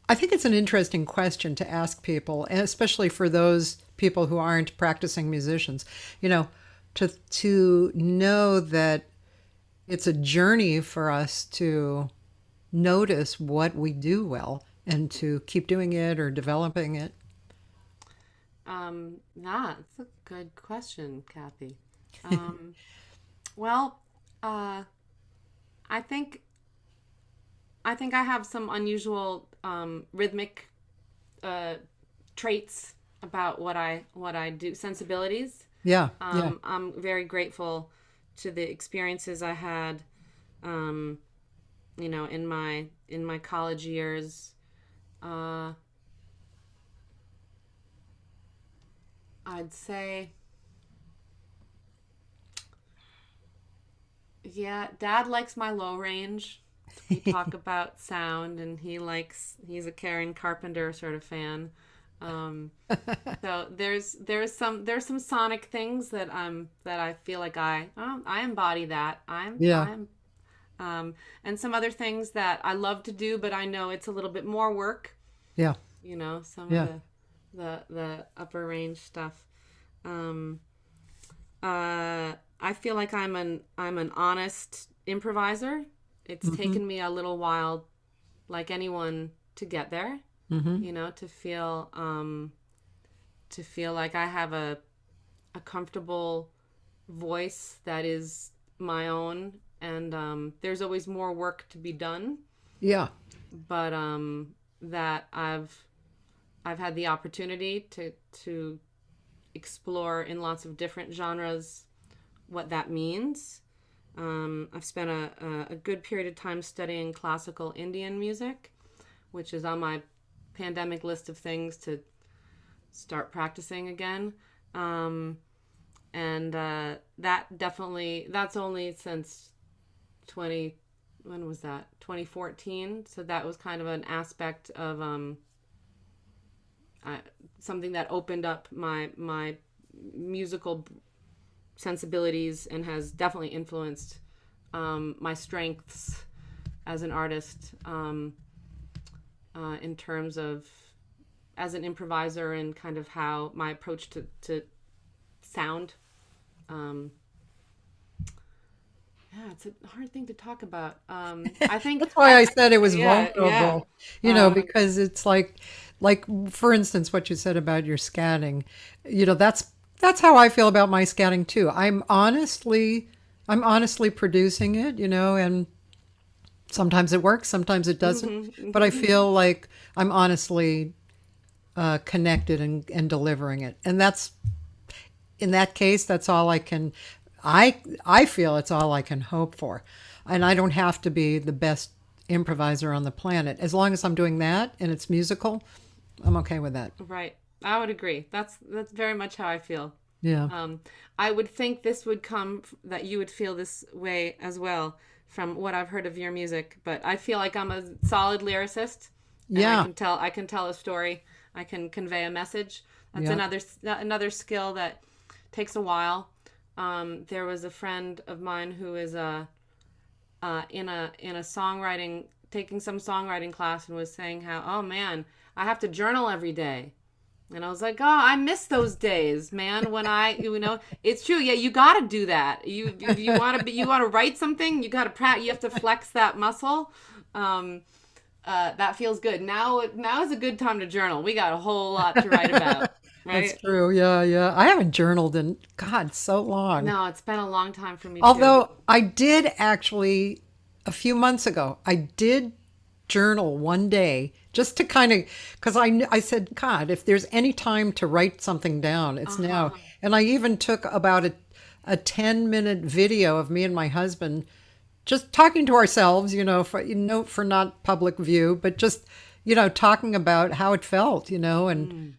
I think it's an interesting question to ask people, and especially for those people who aren't practicing musicians, to know that it's a journey for us to notice what we do well and to keep doing it or developing it. That's a good question, Kathy. Well, I think I have some unusual rhythmic traits about what I do, sensibilities. Yeah. Yeah. I'm very grateful to the experiences I had, in my college years. I'd say, yeah, Dad likes my low range. We talk about sound, and he's a Karen Carpenter sort of fan. So there's some sonic things that I feel like I embody that. Yeah. And some other things that I love to do, but I know it's a little bit more work. Yeah. Some Yeah. of the upper range stuff. I feel like I'm an honest improviser. It's taken me a little while, like anyone, to get there. To feel like I have a comfortable voice that is my own, and there's always more work to be done. Yeah. But that I've had the opportunity to explore in lots of different genres what that means. I've spent a good period of time studying classical Indian music, which is on my pandemic list of things to start practicing again. And that's only since 2014. So that was kind of an aspect of something that opened up my musical sensibilities and has definitely influenced my strengths as an artist, in terms of as an improviser and kind of how my approach to sound. Yeah, it's a hard thing to talk about. I think That's why I said it was yeah, vulnerable, because it's like for instance, what you said about your scatting, that's how I feel about my scatting too. I'm honestly producing it, and sometimes it works, sometimes it doesn't, but I feel like I'm honestly connected and delivering it. And that's, in that case, that's all I can, I feel it's all I can hope for. And I don't have to be the best improviser on the planet. As long as I'm doing that and it's musical, I'm okay with that. right. I would agree. That's very much how I feel. Yeah. I would think this would come that you would feel this way as well from what I've heard of your music. But I feel like I'm a solid lyricist. And Yeah. I can tell a story. I can convey a message. That's Yeah. another skill that takes a while. There was a friend of mine who is in a songwriting, taking some songwriting class, and was saying how, oh man, I have to journal every day. And I was like, oh, I miss those days, man. When it's true. Yeah, you got to do that. If you want to write something, you got to practice. You have to flex that muscle. That feels good. Now is a good time to journal. We got a whole lot to write about, right? That's true. Yeah. Yeah. I haven't journaled in, God, so long. No, it's been a long time for me too. Although I did actually, a few months ago, I did journal one day just to kind of, because I said, God, if there's any time to write something down, it's now. And I even took about a 10-minute video of me and my husband just talking to ourselves, for not public view, but just, talking about how it felt, and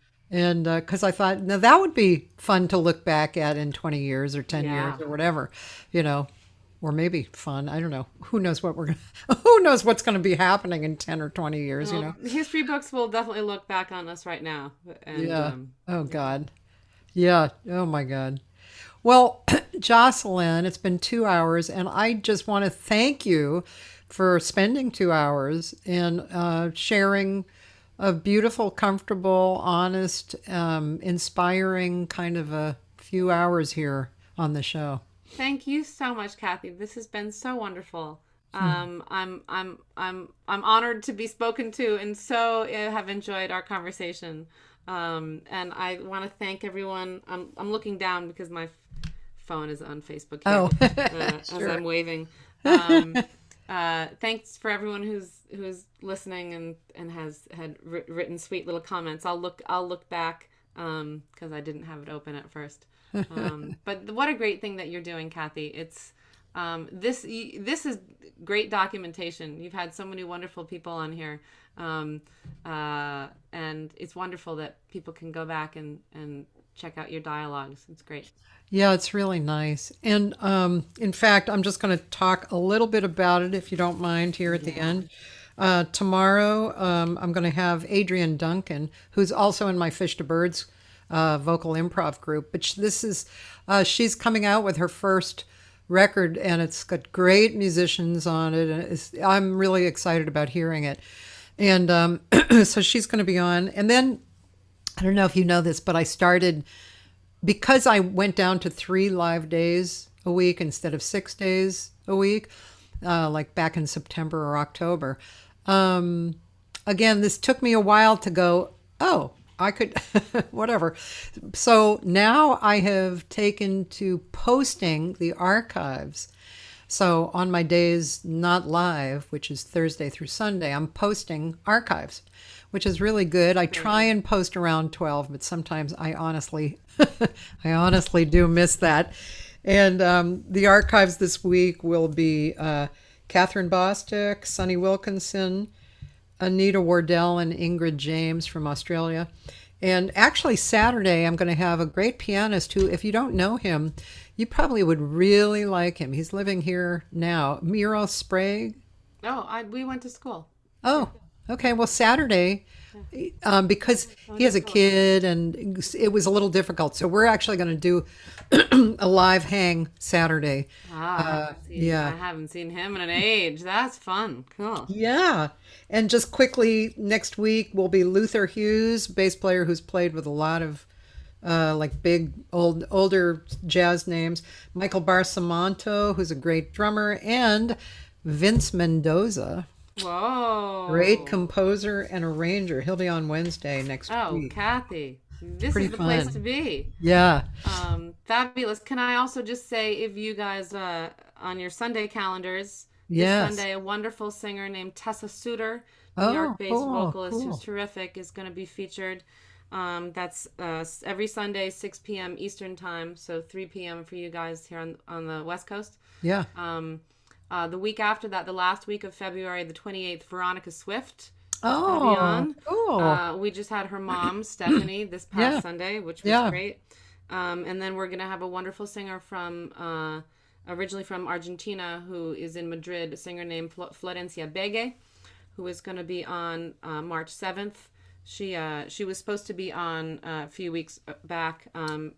because I thought, now that would be fun to look back at in 20 years or 10 Yeah. years or whatever, or maybe fun. I don't know. Who knows who knows what's going to be happening in 10 or 20 years, Well, history books will definitely look back on us right now. And, Yeah. Oh, God. Yeah. Oh, my God. Well, Jocelyn, it's been 2 hours, and I just want to thank you for spending 2 hours and sharing a beautiful, comfortable, honest, inspiring kind of a few hours here on the show. Thank you so much, Cathy. This has been so wonderful. I'm honored to be spoken to, and so have enjoyed our conversation. And I want to thank everyone. I'm looking down because my phone is on Facebook here, Oh, as I'm waving. Thanks for everyone who's listening and has written sweet little comments. I'll look back because I didn't have it open at first. But what a great thing that you're doing, Cathy. It's this is great documentation. You've had so many wonderful people on here, and it's wonderful that people can go back and check out your dialogues. It's great. Yeah, it's really nice. And in fact, I'm just going to talk a little bit about it, if you don't mind, here at the end. Tomorrow, I'm going to have Adrienne Duncan, who's also in my Fish to Birds vocal improv group. But she's coming out with her first record, and it's got great musicians on it. And I'm really excited about hearing it. And so she's going to be on. And then, I don't know if you know this, but I started, because I went down to 3 live days a week instead of 6 days a week, like back in September or October. Again, this took me a while to go, oh, I could, whatever. So now I have taken to posting the archives. So on my days not live, which is Thursday through Sunday, I'm posting archives, which is really good. I try and post around 12, but sometimes I honestly do miss that. And the archives this week will be Catherine Bostick, Sonny Wilkinson, Anita Wardell, and Ingrid James from Australia. And actually Saturday, I'm going to have a great pianist who, if you don't know him, you probably would really like him. He's living here now. Miro Sprague. Oh, we went to school. Oh, Okay, well, Saturday, because he has a kid and it was a little difficult. So we're actually going to do a live hang Saturday. I haven't seen him in an age. That's fun. Cool. Yeah. And just quickly, next week will be Luther Hughes, bass player who's played with a lot of like big older jazz names. Michael Barsamanto, who's a great drummer, and Vince Mendoza. Whoa. Great composer and arranger. He'll be on Wednesday next week. Kathy, this Pretty is the fun. place to be. Yeah. Fabulous. Can I also just say, if you guys on your Sunday calendars, Yes. this Sunday, a wonderful singer named Tessa Suter, New York-based vocalist who's terrific, is going to be featured. That's every Sunday, 6 p.m. Eastern time, so 3 p.m. for you guys here on the West Coast. Yeah. The week after that, the last week of February, the 28th, Veronica Swift is going to Oh, be on. cool. We just had her mom, Stephanie, this past Sunday, which was great. And then we're going to have a wonderful singer from originally from Argentina who is in Madrid, a singer named Florencia Bege, who is going to be on March 7th. She was supposed to be on a few weeks back,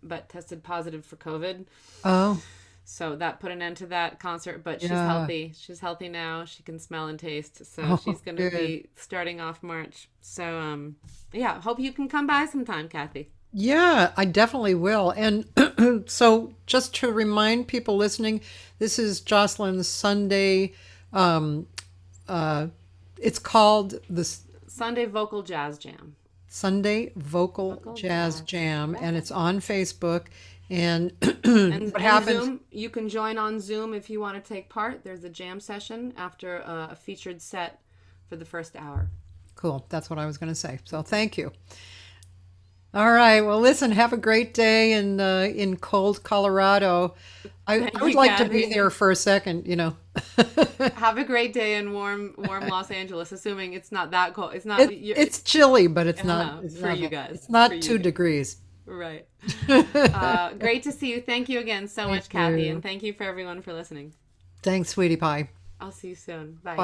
but tested positive for COVID. Oh, So that put an end to that concert, but she's Yeah. healthy. She's healthy now. She can smell and taste. So she's going to good. be starting off March. So, yeah, hope you can come by sometime, Kathy. yeah, I definitely will. And so just to remind people listening, this is Jocelyn's Sunday. It's called the Sunday Vocal Jazz Jam. Sunday Vocal Jazz Jam, and it's on Facebook. And And, what happens? Zoom, you can join on Zoom if you want to take part. There's a jam session after a featured set for the first hour. Cool. That's what I was going to say. So thank you. All right. Well, listen. Have a great day in cold Colorado. I would you, like to be Kathy. there for a second. Have a great day in warm Los Angeles, assuming it's not that cold. It's not. It's chilly, but it's not. It's for not, you guys. It's not For you 2 guys. degrees. Right. Great to see you. Thank you again so much, Thank Kathy, you. and thank you for everyone for listening. Thanks, sweetie pie. I'll see you soon. Bye.